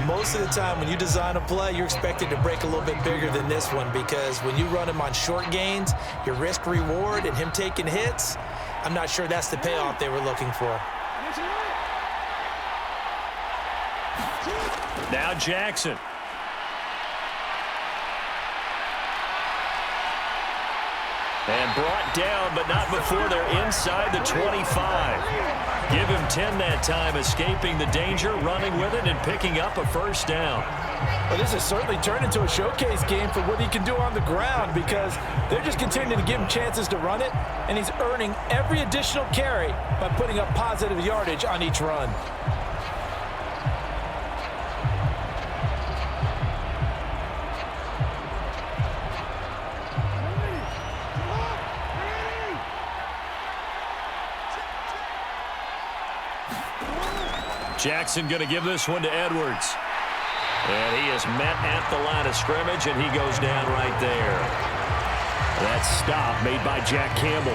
most of the time when you design a play, you're expected to break a little bit bigger than this one, because when you run him on short gains, your risk-reward and him taking hits, I'm not sure that's the payoff they were looking for. Now Jackson. And brought down, but not before they're inside the 25. Give him 10 that time, escaping the danger, running with it, and picking up a 1st down. Well, this has certainly turned into a showcase game for what he can do on the ground, because they're just continuing to give him chances to run it, and he's earning every additional carry by putting up positive yardage on each run. Jackson going to give this one to Edwards. And he is met at the line of scrimmage, and he goes down right there. That stop made by Jack Campbell.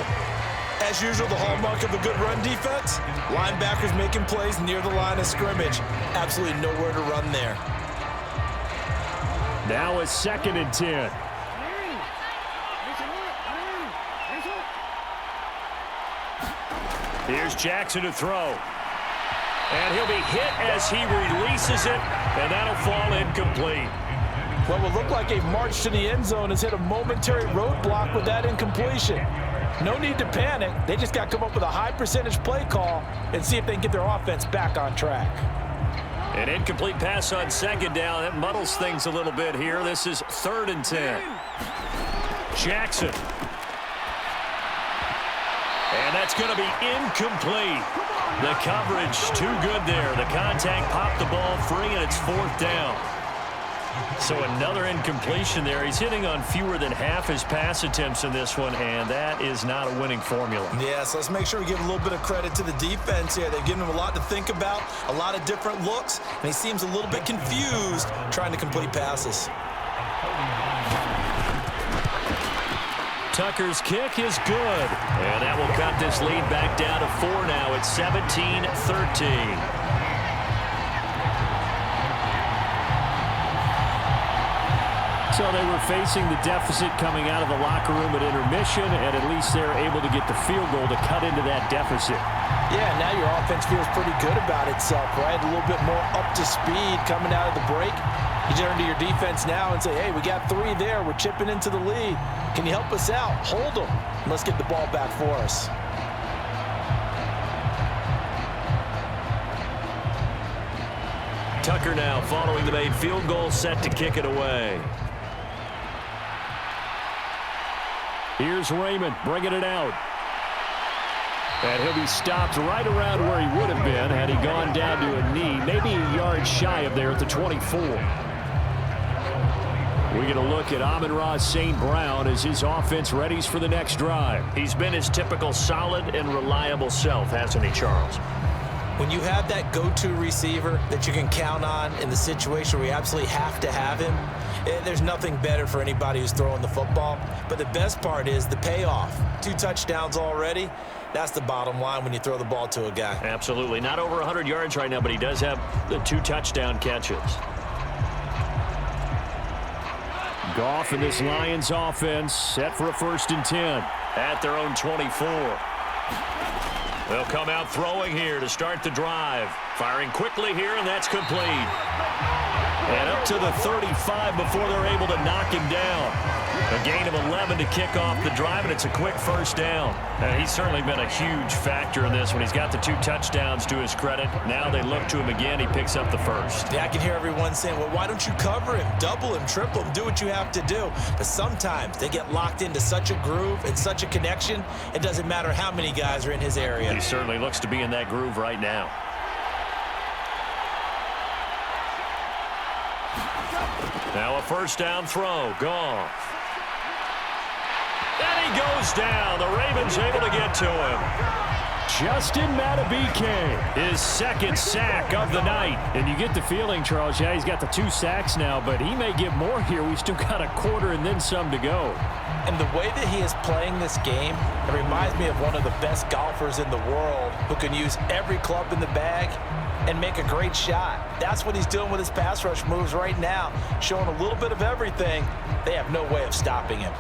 As usual, the hallmark of a good run defense, linebackers making plays near the line of scrimmage. Absolutely nowhere to run there. Now it's 2nd and 10. Here's Jackson to throw. And he'll be hit as he releases it, and that'll fall incomplete. What will look like a march to the end zone has hit a momentary roadblock with that incompletion. No need to panic. They just got to come up with a high percentage play call and see if they can get their offense back on track. An incomplete pass on 2nd down. That muddles things a little bit here. This is 3rd and 10. Jackson. And that's going to be incomplete. The coverage too good there. The contact popped the ball free, and it's 4th down. So another incompletion there. He's hitting on fewer than half his pass attempts in this one, and that is not a winning formula. Yeah, so let's make sure we give a little bit of credit to the defense here. They've given him a lot to think about, a lot of different looks, and he seems a little bit confused trying to complete passes. Tucker's kick is good. And that will cut this lead back down to 4 now. It's 17-13. So they were facing the deficit coming out of the locker room at intermission, and at least they're able to get the field goal to cut into that deficit. Yeah, now your offense feels pretty good about itself, right? A little bit more up to speed coming out of the break. You turn to your defense now and say, hey, we got 3 there. We're chipping into the lead. Can you help us out? Hold them. Let's get the ball back for us. Tucker now following the made field goal, set to kick it away. Here's Raymond bringing it out. And he'll be stopped right around where he would have been had he gone down to a knee, maybe a yard shy of there at the 24. We get a look at Amon-Ra St. Brown as his offense readies for the next drive. He's been his typical solid and reliable self, hasn't he, Charles? When you have that go-to receiver that you can count on in the situation where you absolutely have to have him, there's nothing better for anybody who's throwing the football. But the best part is the payoff. 2 touchdowns already. That's the bottom line when you throw the ball to a guy. Absolutely. Not over 100 yards right now, but he does have the 2 touchdown catches. Goff and this Lions offense set for a 1st and 10 at their own 24. They'll come out throwing here to start the drive. Firing quickly here, and that's complete. And up to the 35 before they're able to knock him down. A gain of 11 to kick off the drive, and it's a quick 1st down. He's certainly been a huge factor in this when he's got the 2 touchdowns to his credit. Now they look to him again. He picks up the 1st. Yeah, I can hear everyone saying, well, why don't you cover him, double him, triple him, do what you have to do. But sometimes they get locked into such a groove and such a connection, it doesn't matter how many guys are in his area. He certainly looks to be in that groove right now. Now a 1st down throw. Goff. And he goes down. The Ravens able to get to him. Justin Madubuike, his 2nd sack of the night. And you get the feeling, Charles, yeah, he's got the 2 sacks now, but he may get more here. We've still got a quarter and then some to go. And the way that he is playing this game, it reminds me of one of the best golfers in the world who can use every club in the bag and make a great shot. That's what he's doing with his pass rush moves right now, showing a little bit of everything. They have no way of stopping him.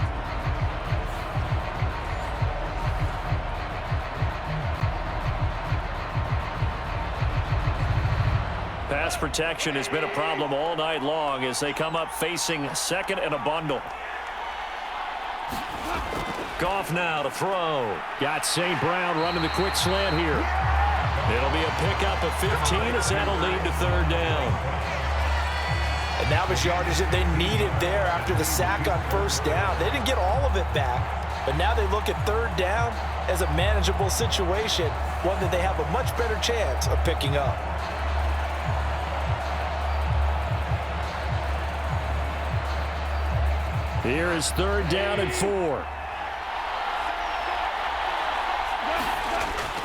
Pass protection has been a problem all night long as they come up facing 2nd and a bundle. Goff now to throw. Got St. Brown running the quick slant here. It'll be a pickup of 15 as that'll lead to 3rd down. And that was yardage that they needed there after the sack on 1st down. They didn't get all of it back, but now they look at 3rd down as a manageable situation, one that they have a much better chance of picking up. Here is 3rd down and 4.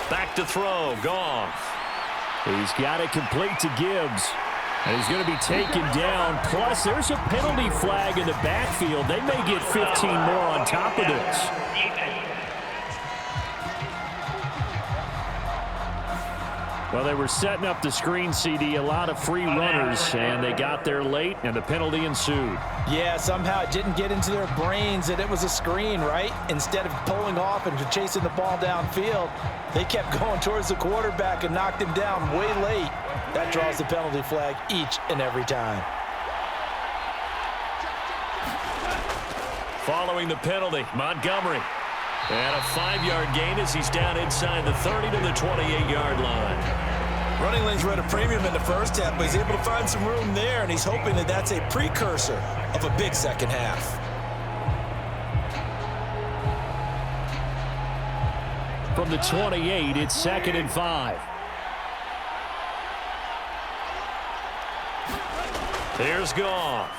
Back to throw. Goff. He's got it complete to Gibbs. And he's going to be taken down. Plus, there's a penalty flag in the backfield. They may get 15 more on top of this. Well, they were setting up the screen, CD, a lot of free runners, and they got there late, and the penalty ensued. Yeah, somehow it didn't get into their brains that it was a screen, right? Instead of pulling off and chasing the ball downfield, they kept going towards the quarterback and knocked him down way late. That draws the penalty flag each and every time. Following the penalty, Montgomery. And a 5-yard gain as he's down inside the 30 to the 28-yard line. Running lanes were at a premium in the 1st half, but he's able to find some room there, and he's hoping that that's a precursor of a big 2nd half. From the 28, it's 2nd and 5. Here's Goff.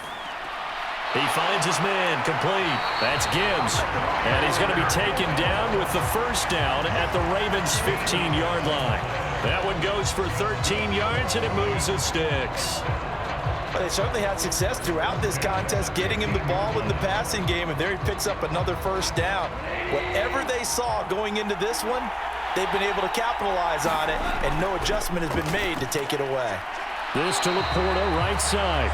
He finds his man complete. That's Gibbs. And he's going to be taken down with the 1st down at the Ravens' 15-yard line. That one goes for 13 yards, and it moves the sticks. But they certainly had success throughout this contest, getting him the ball in the passing game, and there he picks up another 1st down. Whatever they saw going into this one, they've been able to capitalize on it, and no adjustment has been made to take it away. This to Laporta, right side.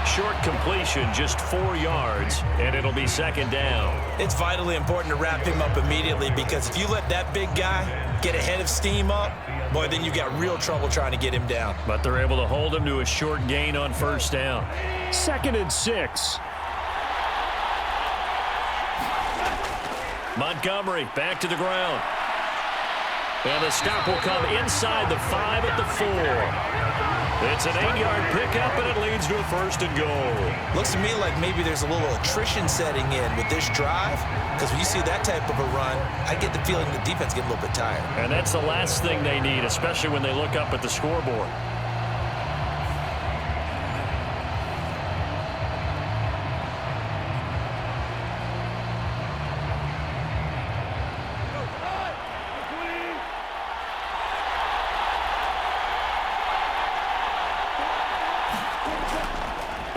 Short completion, just 4 yards, and it'll be 2nd down. It's vitally important to wrap him up immediately, because if you let that big guy get ahead of steam up, boy, then you've got real trouble trying to get him down. But they're able to hold him to a short gain on 1st down. 2nd and 6. Montgomery back to the ground. And the stop will come inside the 5 at the 4. It's an 8-yard pickup, and it leads to a 1st and goal. Looks to me like maybe there's a little attrition setting in with this drive, because when you see that type of a run, I get the feeling the defense getting a little bit tired. And that's the last thing they need, especially when they look up at the scoreboard.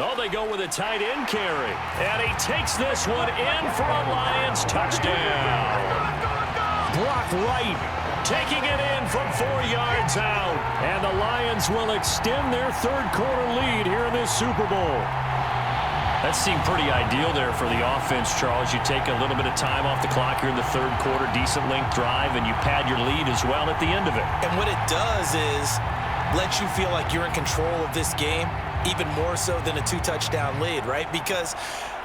Oh, they go with a tight end carry. And he takes this one in for a Lions touchdown. Brock Wright taking it in from 4 yards out. And the Lions will extend their third-quarter lead here in this Super Bowl. That seemed pretty ideal there for the offense, Charles. You take a little bit of time off the clock here in the third quarter, decent length drive, and you pad your lead as well at the end of it. And what it does is let you feel like you're in control of this game, even more so than a 2-touchdown lead, right? Because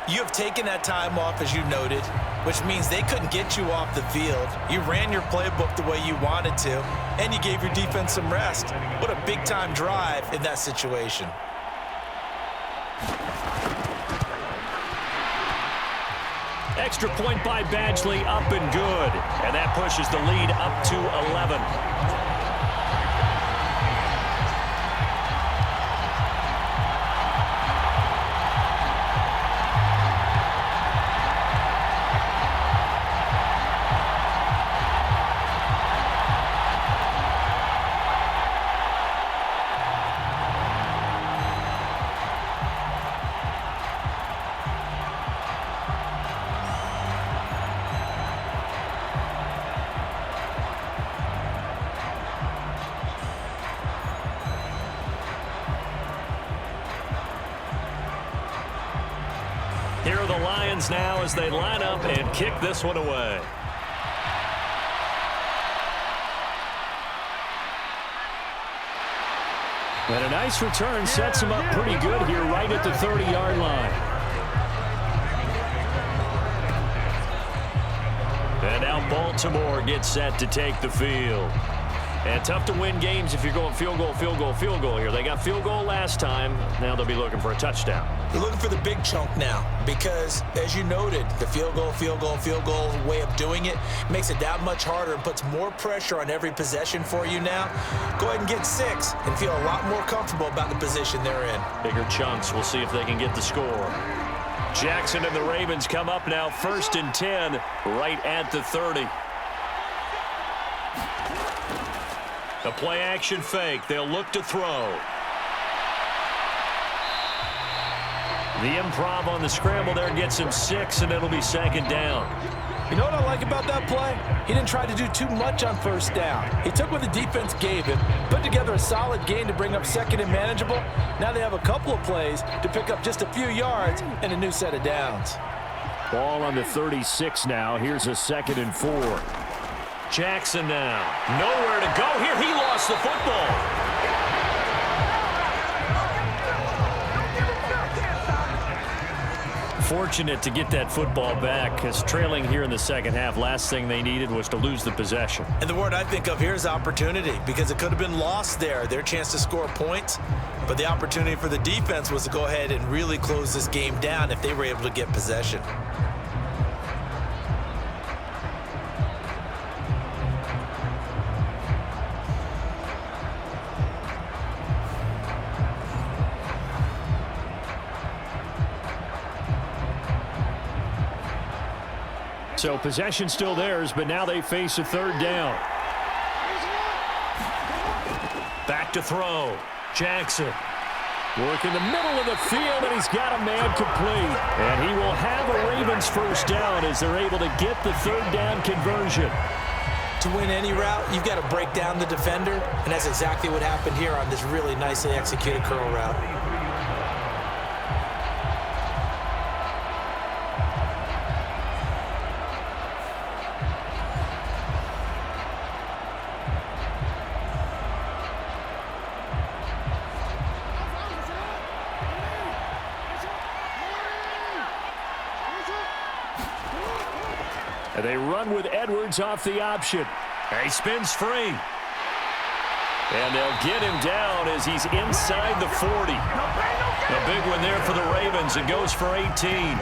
you have taken that time off, as you noted, which means they couldn't get you off the field. You ran your playbook the way you wanted to, and you gave your defense some rest. What a big-time drive in that situation. Extra point by Badgley, up and good. And that pushes the lead up to 11. Here are the Lions now as they line up and kick this one away. And a nice return sets him up pretty good here right at the 30-yard line. And now Baltimore gets set to take the field. And tough to win games if you're going field goal, field goal, field goal here. They got field goal last time. Now they'll be looking for a touchdown. They're looking for the big chunk now because, as you noted, the field goal way of doing it makes it that much harder and puts more pressure on every possession for you now. Go ahead and get 6 and feel a lot more comfortable about the position they're in. Bigger chunks. We'll see if they can get the score. Jackson and the Ravens come up now 1st and 10 right at the 30. The play action fake. They'll look to throw. The improv on the scramble there gets him 6, and it'll be 2nd down. You know what I like about that play? He didn't try to do too much on 1st down. He took what the defense gave him, put together a solid game to bring up 2nd and manageable. Now they have a couple of plays to pick up just a few yards and a new set of downs. Ball on the 36 now. Here's a 2nd and 4. Jackson now. Nowhere to go here. He lost the football. Fortunate to get that football back because trailing here in the second half, last thing they needed was to lose the possession. And the word I think of here is opportunity because it could have been lost there, their chance to score points. But the opportunity for the defense was to go ahead and really close this game down if they were able to get possession. So possession still theirs, but now they face a 3rd down. Back to throw. Jackson. Work in the middle of the field, and he's got a man complete. And he will have a Ravens 1st down as they're able to get the 3rd down conversion. To win any route, you've got to break down the defender, and that's exactly what happened here on this really nicely executed curl route. And they run with Edwards off the option. He spins free. And they'll get him down as he's inside the 40. A big one there for the Ravens. It goes for 18.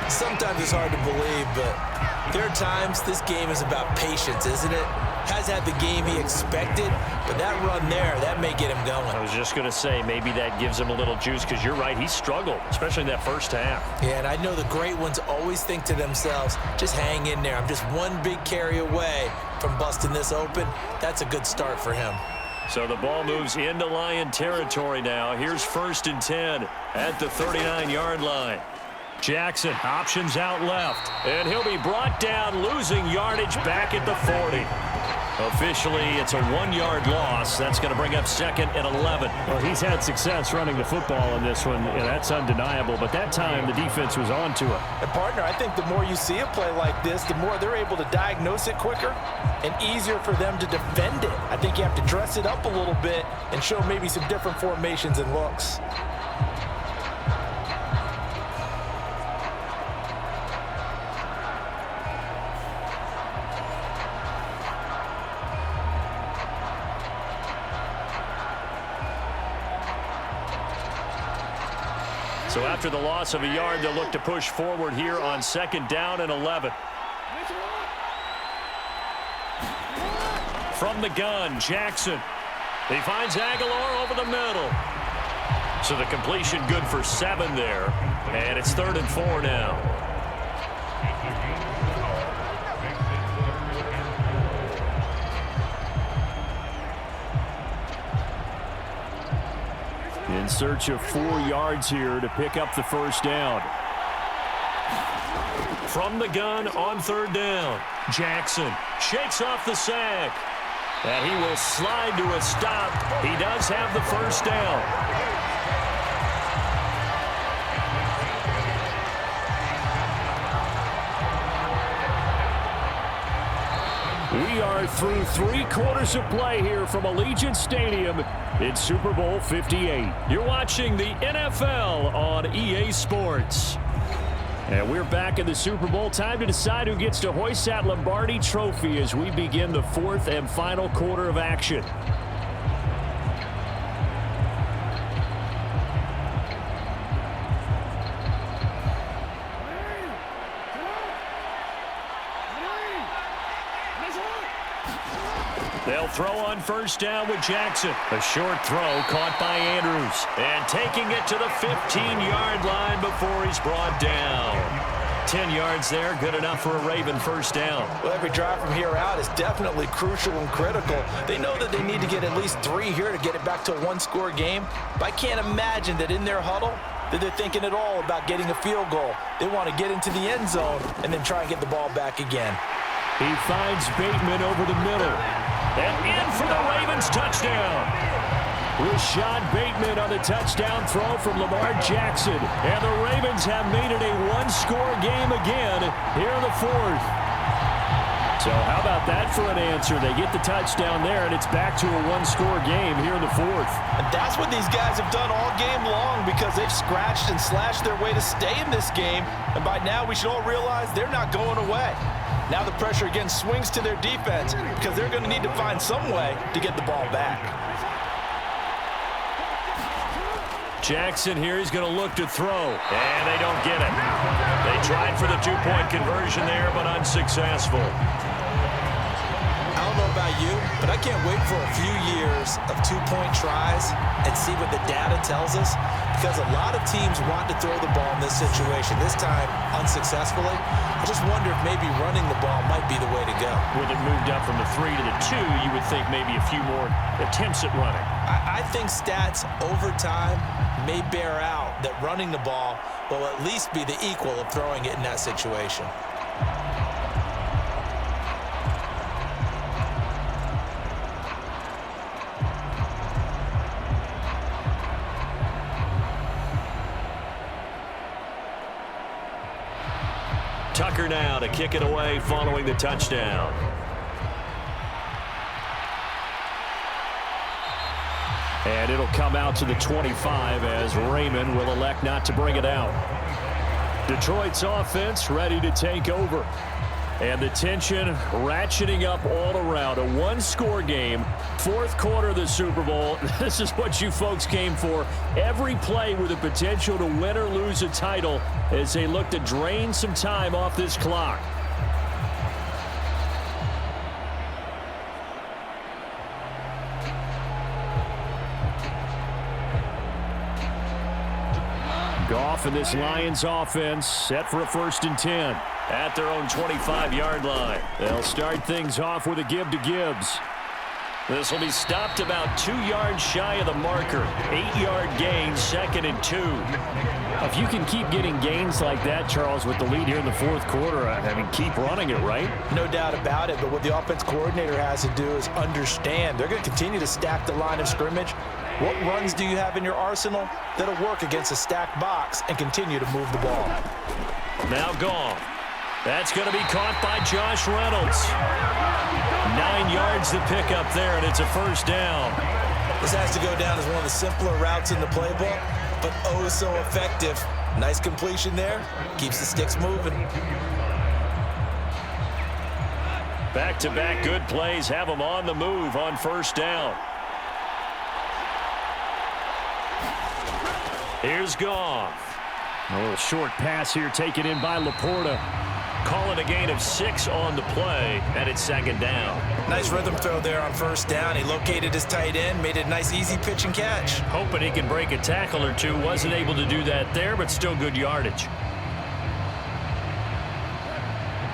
Sometimes it's hard to believe, but there are times this game is about patience, isn't it? Has had the game he expected, but that run there, that may get him going. I was just going to say, maybe that gives him a little juice because you're right, he struggled, especially in that first half. Yeah, and I know the great ones always think to themselves, just hang in there. I'm just one big carry away from busting this open. That's a good start for him. So the ball moves into Lion territory now. Here's 1st and 10 at the 39-yard line. Jackson options out left, and he'll be brought down, losing yardage back at the 40. Officially, it's a 1-yard loss. That's going to bring up 2nd and 11. Well, he's had success running the football in this one, and that's undeniable. But that time, the defense was on to it. And, partner, I think the more you see a play like this, the more they're able to diagnose it quicker and easier for them to defend it. I think you have to dress it up a little bit and show maybe some different formations and looks. So after the loss of a yard, they'll look to push forward here on 2nd down and 11. From the gun, Jackson. He finds Aguilar over the middle. So the completion good for 7 there. And it's 3rd and 4 now. In search of 4 yards here to pick up the 1st down. From the gun on 3rd down, Jackson shakes off the sack. And he will slide to a stop. He does have the 1st down. We are through 3 quarters of play here from Allegiant Stadium in Super Bowl 58. You're watching the NFL on EA Sports. And we're back in the Super Bowl. Time to decide who gets to hoist that Lombardi Trophy as we begin the 4th and final quarter of action. They'll throw on 1st down with Jackson. A short throw caught by Andrews. And taking it to the 15-yard line before he's brought down. 10 yards there, good enough for a Raven 1st down. Well, every drive from here out is definitely crucial and critical. They know that they need to get at least 3 here to get it back to a 1-score game. But I can't imagine that in their huddle that they're thinking at all about getting a field goal. They want to get into the end zone and then try and get the ball back again. He finds Bateman over the middle. And in for the Ravens touchdown. Rashad Bateman on the touchdown throw from Lamar Jackson. And the Ravens have made it a 1-score game again here in the 4th. So how about that for an answer? They get the touchdown there, and it's back to a 1-score game here in the 4th. And that's what these guys have done all game long because they've scratched and slashed their way to stay in this game. And by now we should all realize they're not going away. Now the pressure again swings to their defense because they're going to need to find some way to get the ball back. Jackson here is going to look to throw, and they don't get it. They tried for the 2-point conversion there, but unsuccessful. I don't know about you, but I can't wait for a few years of 2-point tries and see what the data tells us, because a lot of teams want to throw the ball in this situation, this time unsuccessfully. I just wonder if maybe running the ball might be the way to go. With it moved up from the 3 to the 2, you would think maybe a few more attempts at running. I think stats over time may bear out that running the ball will at least be the equal of throwing it in that situation. Tucker now to kick it away following the touchdown. And it'll come out to the 25 as Raymond will elect not to bring it out. Detroit's offense ready to take over. And the tension ratcheting up all around. A 1-score game, 4th quarter of the Super Bowl. This is what you folks came for. Every play with the potential to win or lose a title as they look to drain some time off this clock. Goff and this Lions offense set for a 1st and 10. At their own 25-yard line. They'll start things off with a give to Gibbs. This will be stopped about 2 yards shy of the marker. 8-yard gain, 2nd and 2. If you can keep getting gains like that, Charles, with the lead here in the fourth quarter, I mean, keep running it, right? No doubt about it, but what the offense coordinator has to do is understand. They're going to continue to stack the line of scrimmage. What runs do you have in your arsenal that'll work against a stacked box and continue to move the ball? Now Goff. That's going to be caught by Josh Reynolds. 9 yards to pick up there, and it's a first down. This has to go down as one of the simpler routes in the playbook, but oh so effective. Nice completion there. Keeps the sticks moving. Back-to-back good plays have them on the move on first down. Here's Goff. A little short pass here taken in by Laporta. Call it a gain of 6 on the play, and it's 2nd down. Nice rhythm throw there on first down. He located his tight end, made it a nice, easy pitch and catch. Hoping he can break a tackle or two. Wasn't able to do that there, but still good yardage.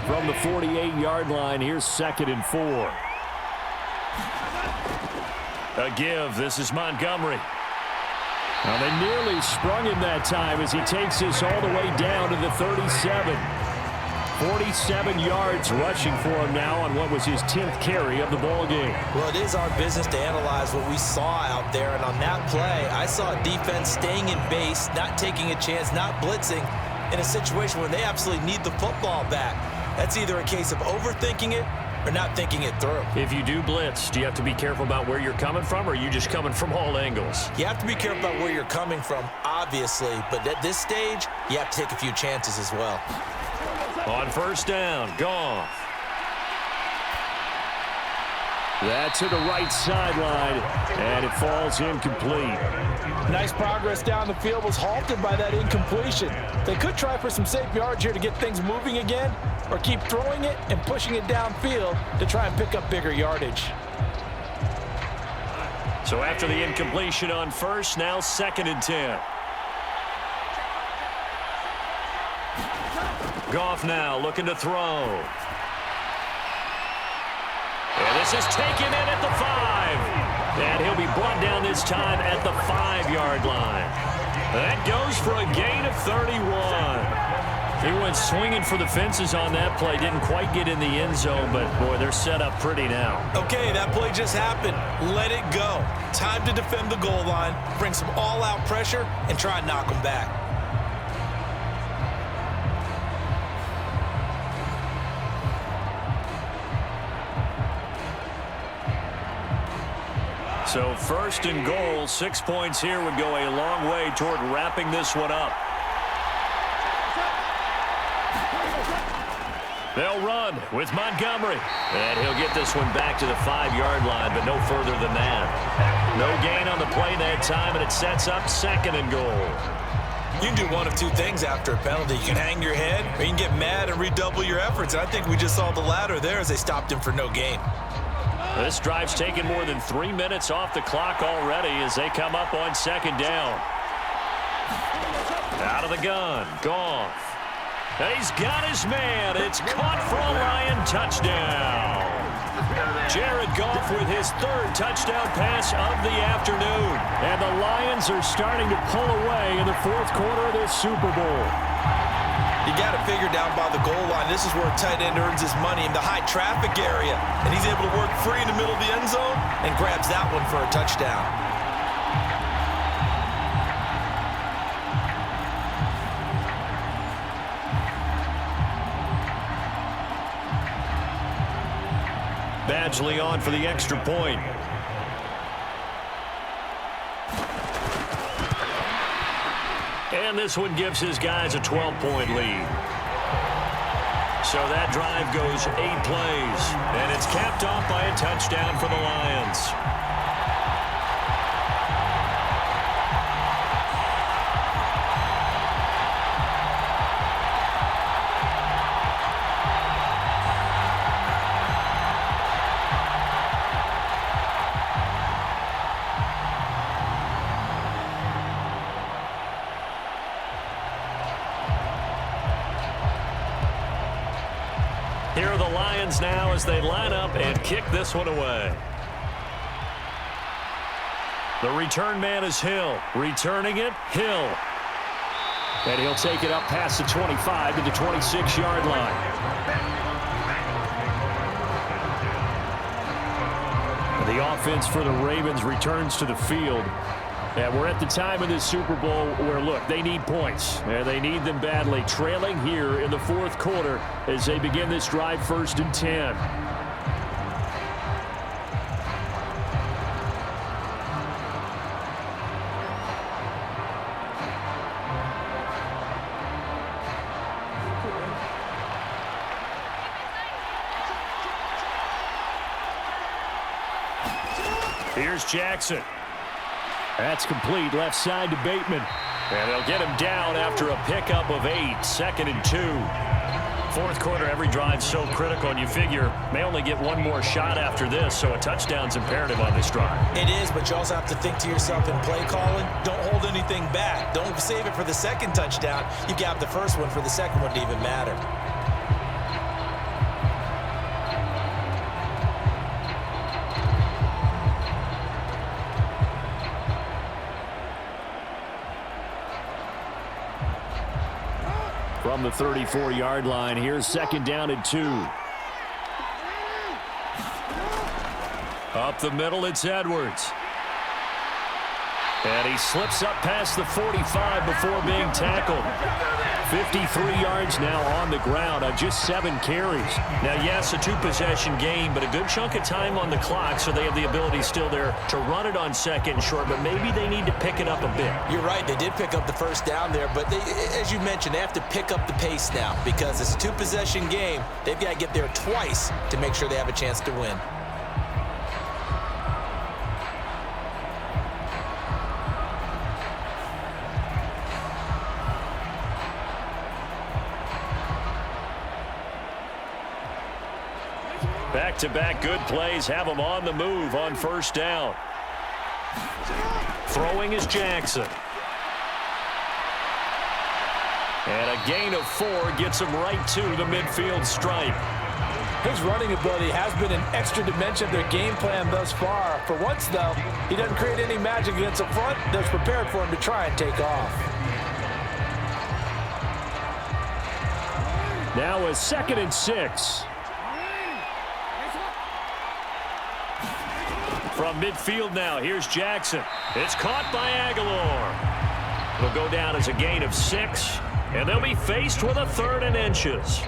From the 48-yard line, here's 2nd and 4. A give. This is Montgomery. Now they nearly sprung him that time as he takes this all the way down to the 37. 47 yards rushing for him now on what was his 10th carry of the ball game. Well, it is our business to analyze what we saw out there, and on that play, I saw a defense staying in base, not taking a chance, not blitzing in a situation where they absolutely need the football back. That's either a case of overthinking it or not thinking it through. If you do blitz, do you have to be careful about where you're coming from, or are you just coming from all angles? You have to be careful about where you're coming from, obviously, but at this stage, you have to take a few chances as well. On first down, Goff. That's to the right sideline, and it falls incomplete. Nice progress down the field, was halted by that incompletion. They could try for some safe yards here to get things moving again, or keep throwing it and pushing it downfield to try and pick up bigger yardage. So after the incompletion on first, now 2nd and 10. Goff now looking to throw. And this is taken in at the 5. And he'll be brought down this time at the 5-yard line. That goes for a gain of 31. He went swinging for the fences on that play. Didn't quite get in the end zone, but, boy, they're set up pretty now. Okay, that play just happened. Let it go. Time to defend the goal line, bring some all-out pressure, and try and knock them back. So 1st and goal, 6 points here would go a long way toward wrapping this one up. They'll run with Montgomery. And he'll get this one back to the 5-yard line, but no further than that. No gain on the play that time, and it sets up 2nd and goal. You can do one of two things after a penalty. You can hang your head, or you can get mad and redouble your efforts. And I think we just saw the latter there as they stopped him for no gain. This drive's taken more than 3 minutes off the clock already as they come up on 2nd down. Out of the gun, Goff. He's got his man. It's caught for a Lion touchdown. Jared Goff with his 3rd touchdown pass of the afternoon. And the Lions are starting to pull away in the 4th quarter of this Super Bowl. You got to figure down by the goal line, this is where a tight end earns his money in the high traffic area. And he's able to work free in the middle of the end zone and grabs that one for a touchdown. Badgley on for the extra point. And this one gives his guys a 12-point lead. So that drive goes 8 plays, and it's capped off by a touchdown for the Lions. Here are the Lions now as they line up and kick this one away. The return man is Hill. Returning it, Hill. And he'll take it up past the 25 to the 26-yard line. The offense for the Ravens returns to the field. And we're at the time of this Super Bowl where, look, they need points. And they need them badly. Trailing here in the fourth quarter as they begin this drive 1st and 10. Here's Jackson. That's complete, left side to Bateman. And they'll get him down after a pickup of 8, 2nd and 2. Fourth quarter, every drive so critical, and you figure may only get one more shot after this, so a touchdown's imperative on this drive. It is, but you also have to think to yourself in play calling, don't hold anything back. Don't save it for the second touchdown. You got the first one for the second one to even matter. From the 34-yard line, here's 2nd down and 2. Up the middle, it's Edwards. And he slips up past the 45 before being tackled. 53 yards now on the ground on just 7 carries. Now, yes, a 2-possession game, but a good chunk of time on the clock, so they have the ability still there to run it on 2nd and short, but maybe they need to pick it up a bit. You're right, they did pick up the first down there, but they, as you mentioned, they have to pick up the pace now because it's a 2-possession game. They've got to get there twice to make sure they have a chance to win. Back-to-back good plays have him on the move on 1st down. Throwing is Jackson. And a gain of 4 gets him right to the midfield stripe. His running ability has been an extra dimension of their game plan thus far. For once, though, he doesn't create any magic against the front that's prepared for him to try and take off. Now a 2nd and 6. From midfield now, here's Jackson. It's caught by Aguilar. It'll go down as a gain of 6, and they'll be faced with a 3rd and inches.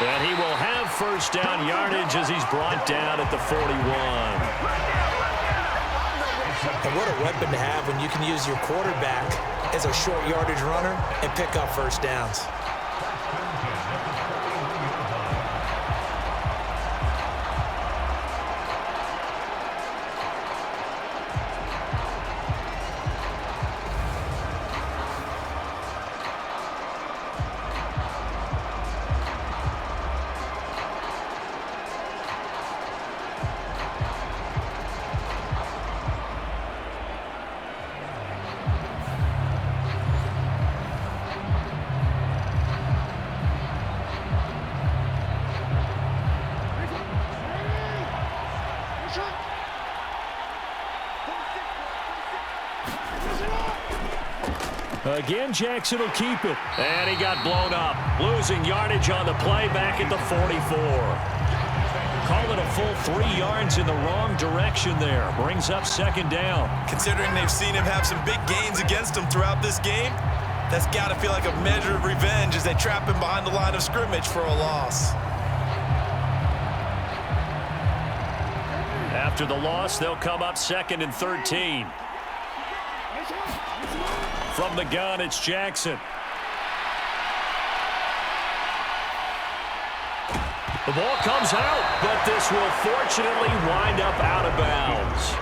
And he will have 1st down yardage as he's brought down at the 41. And what a weapon to have when you can use your quarterback as a short yardage runner and pick up 1st downs. Again, Jackson will keep it. And he got blown up. Losing yardage on the play back at the 44. Call it a full 3 yards in the wrong direction there. Brings up 2nd down. Considering they've seen him have some big gains against them throughout this game, that's got to feel like a measure of revenge as they trap him behind the line of scrimmage for a loss. After the loss, they'll come up 2nd and 13. From the gun, it's Jackson. The ball comes out, but this will fortunately wind up out of bounds.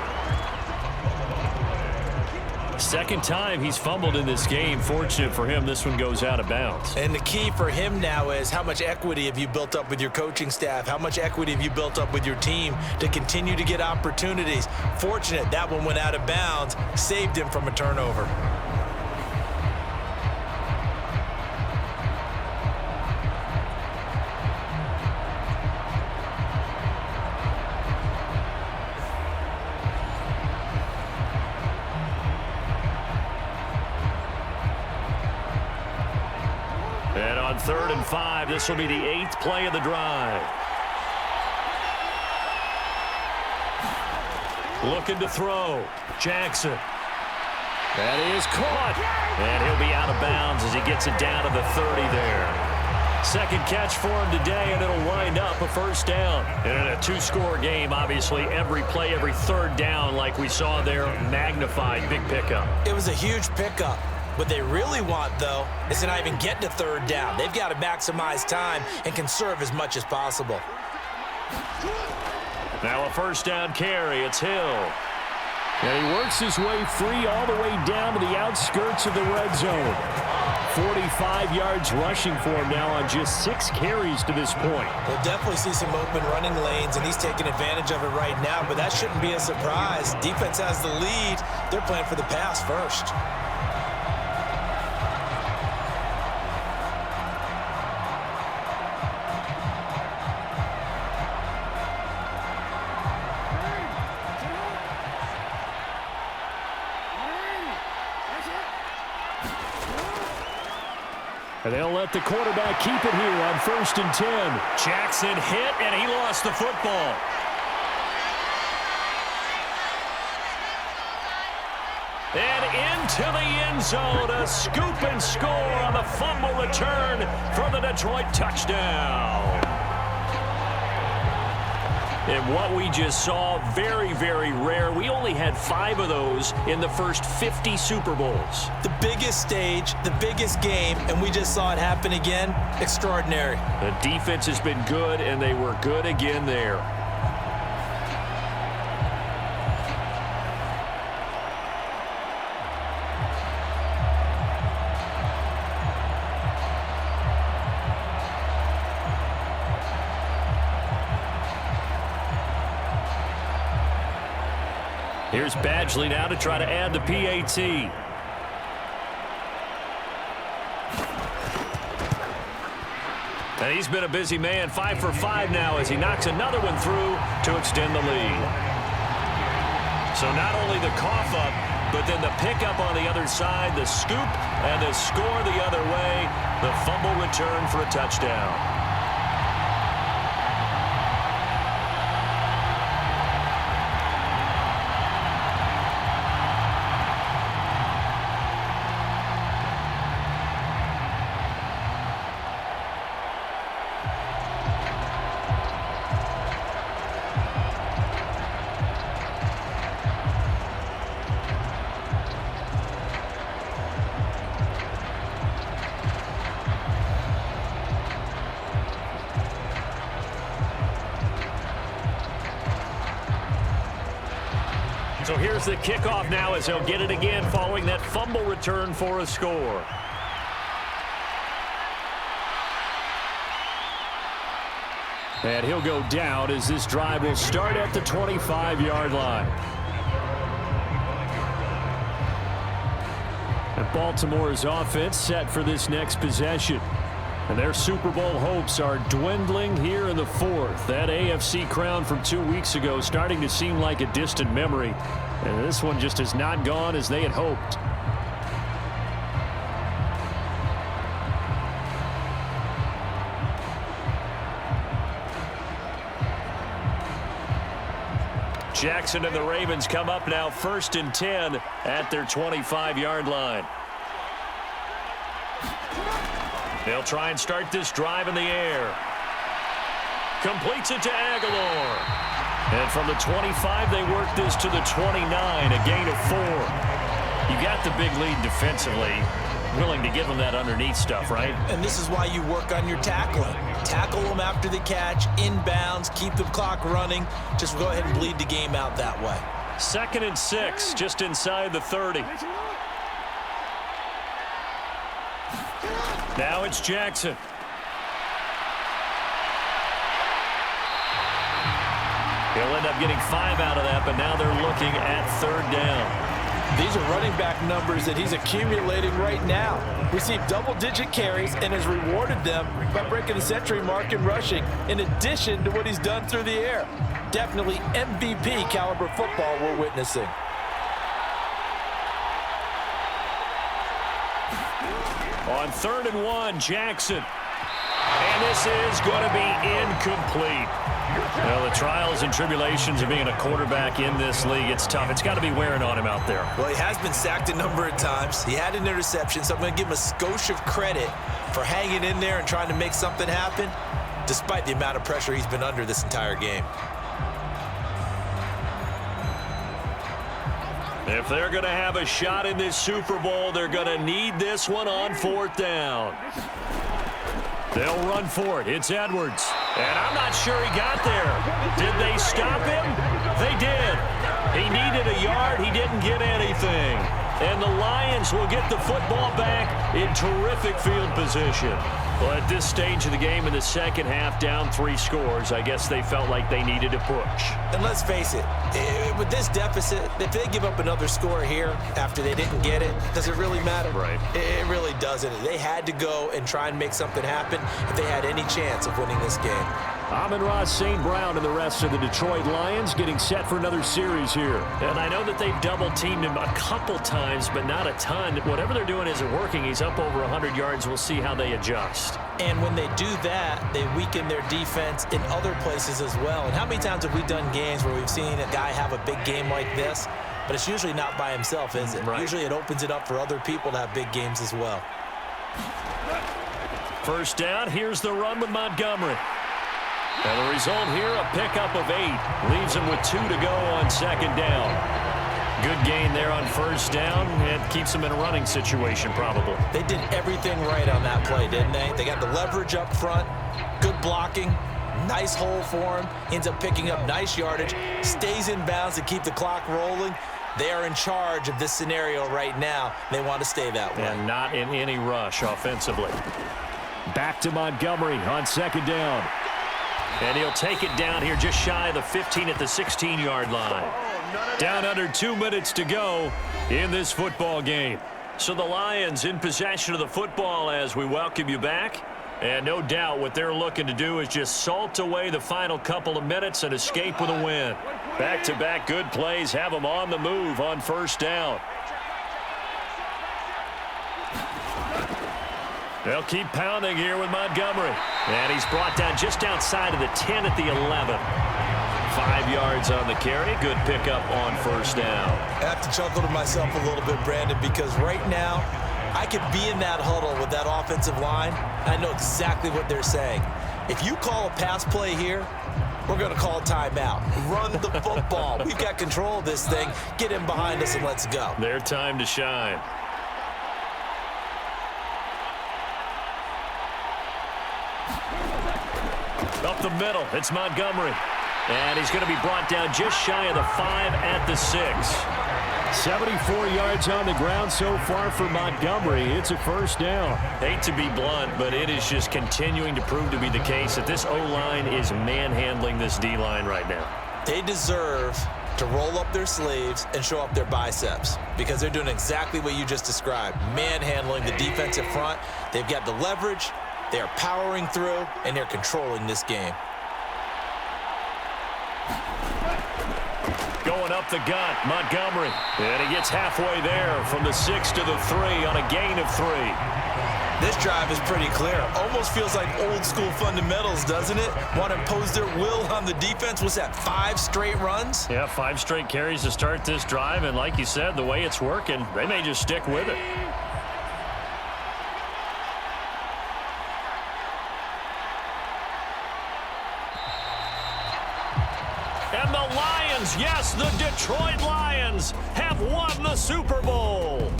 Second time he's fumbled in this game. Fortunate for him, this one goes out of bounds. And the key for him now is how much equity have you built up with your coaching staff? How much equity have you built up with your team to continue to get opportunities? Fortunate that one went out of bounds, saved him from a turnover. And on 3rd and 5, this will be the 8th play of the drive. Looking to throw. Jackson. That is caught. And he'll be out of bounds as he gets it down to the 30 there. Second catch for him today, and it'll wind up a first down. And in a two-score game, obviously, every play, every third down, like we saw there, magnified, big pickup. It was a huge pickup. What they really want, though, is to not even get to third down. They've got to maximize time and conserve as much as possible. Now a first down carry. It's Hill. And he works his way free all the way down to the outskirts of the red zone. 45 yards rushing for him now on just 6 carries to this point. We'll definitely see some open running lanes, and he's taking advantage of it right now, but that shouldn't be a surprise. Defense has the lead. They're playing for the pass first. And they'll let the quarterback keep it here on 1st and 10. Jackson hit, and he lost the football. And into the end zone, a scoop and score on the fumble return for the Detroit touchdown. And what we just saw, very, very rare. We only had 5 of those in the first 50 Super Bowls. The biggest stage, the biggest game, and we just saw it happen again. Extraordinary. The defense has been good, and they were good again there. Here's Badgley now to try to add the PAT. And he's been a busy man, 5 for 5 now as he knocks another one through to extend the lead. So not only the cough up, but then the pickup on the other side, the scoop, and the score the other way, the fumble return for a touchdown. So here's the kickoff now as they'll get it again following that fumble return for a score. And he'll go down as this drive will start at the 25-yard line. And Baltimore's offense set for this next possession. And their Super Bowl hopes are dwindling here in the 4th. That AFC crown from 2 weeks ago starting to seem like a distant memory. And this one just has not gone as they had hoped. Jackson and the Ravens come up now 1st and 10 at their 25-yard line. They'll try and start this drive in the air. Completes it to Aguilar. And from the 25, they work this to the 29, a gain of 4. You got the big lead defensively. Willing to give them that underneath stuff, right? And this is why you work on your tackling. Tackle them after the catch, inbounds, keep the clock running. Just go ahead and bleed the game out that way. 2nd and 6, just inside the 30. Now it's Jackson. He'll end up getting 5 out of that, but now they're looking at 3rd down. These are running back numbers that he's accumulating right now. Received double-digit carries and has rewarded them by breaking the century mark in rushing, in addition to what he's done through the air. Definitely MVP caliber football we're witnessing. On 3rd and 1, Jackson. And this is going to be incomplete. Well, the trials and tribulations of being a quarterback in this league, it's tough. It's got to be wearing on him out there. Well, he has been sacked a number of times. He had an interception, so I'm going to give him a skosh of credit for hanging in there and trying to make something happen, despite the amount of pressure he's been under this entire game. If they're going to have a shot in this Super Bowl, they're going to need this one on 4th down. They'll run for it. It's Edwards. And I'm not sure he got there. Did they stop him? They did. He needed a yard. He didn't get anything. And the Lions will get the football back in terrific field position. Well, at this stage of the game in the second half, down 3 scores, I guess they felt like they needed to push. And let's face it, with this deficit, if they give up another score here after they didn't get it, does it really matter? Right. It really doesn't. They had to go and try and make something happen if they had any chance of winning this game. Amon-Ra St. Brown and the rest of the Detroit Lions getting set for another series here. And I know that they've double-teamed him a couple times, but not a ton. Whatever they're doing isn't working. He's up over 100 yards. We'll see how they adjust. And when they do that, they weaken their defense in other places as well. And how many times have we done games where we've seen a guy have a big game like this, but it's usually not by himself, is it? Right. Usually it opens it up for other people to have big games as well. 1st down, here's the run with Montgomery. And the result here, a pickup of 8. Leaves him with 2 to go on 2nd down. Good gain there on 1st down, and keeps him in a running situation probably. They did everything right on that play, didn't they? They got the leverage up front, good blocking, nice hole for him, ends up picking up nice yardage, stays in bounds to keep the clock rolling. They are in charge of this scenario right now. They want to stay that way. And not in any rush offensively. Back to Montgomery on 2nd down. And he'll take it down here just shy of the 15 at the 16-yard line. Down under 2 minutes to go in this football game. So the Lions in possession of the football as we welcome you back. And no doubt what they're looking to do is just salt away the final couple of minutes and escape with a win. Back-to-back good plays have them on the move on 1st down. They'll keep pounding here with Montgomery. And he's brought down just outside of the 10 at the 11. 5 yards on the carry. Good pickup on 1st down. I have to chuckle to myself a little bit, Brandon, because right now I could be in that huddle with that offensive line. I know exactly what they're saying. If you call a pass play here, we're going to call a timeout. Run the football. We've got control of this thing. Get in behind us and let's go. Their time to shine. Up the middle, it's Montgomery. And he's going to be brought down just shy of the 5 at the 6. 74 yards on the ground so far for Montgomery. It's a 1st down. Hate to be blunt, but it is just continuing to prove to be the case that this O-line is manhandling this D-line right now. They deserve to roll up their sleeves and show up their biceps because they're doing exactly what you just described, manhandling the defensive front. They've got the leverage. They are powering through, and they're controlling this game. Going up the gut, Montgomery. And he gets halfway there from the 6 to the 3 on a gain of 3. This drive is pretty clear. Almost feels like old school fundamentals, doesn't it? Want to impose their will on the defense. What's that, 5 straight runs? Yeah, 5 straight carries to start this drive. And like you said, the way it's working, they may just stick with it. And the Lions, yes, the Detroit Lions have won the Super Bowl.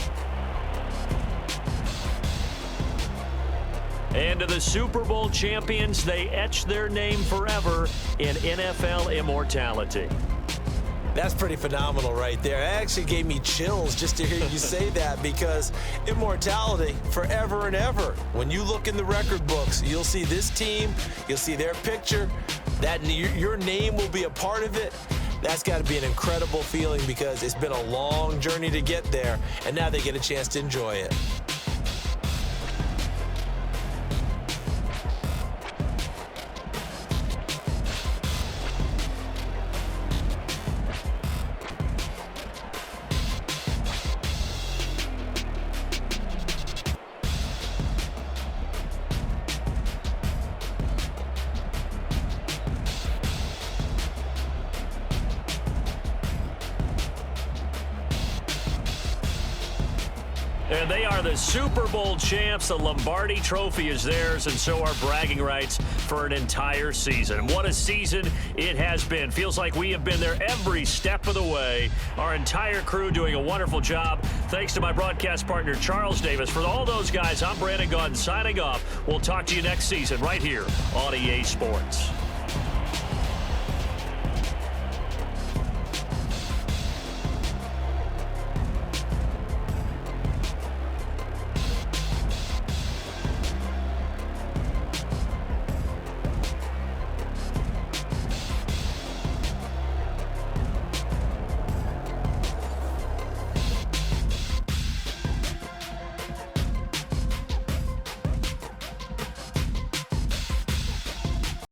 And to the Super Bowl champions, they etch their name forever in NFL immortality. That's pretty phenomenal right there. It actually gave me chills just to hear you say that, because immortality forever and ever. When you look in the record books, you'll see this team, you'll see their picture, that your name will be a part of it. That's got to be an incredible feeling, because it's been a long journey to get there, and now they get a chance to enjoy it. And they are the Super Bowl champs. The Lombardi Trophy is theirs, and so are bragging rights for an entire season. What a season it has been. Feels like we have been there every step of the way. Our entire crew doing a wonderful job. Thanks to my broadcast partner, Charles Davis. For all those guys, I'm Brandon Gunn signing off. We'll talk to you next season right here on EA Sports.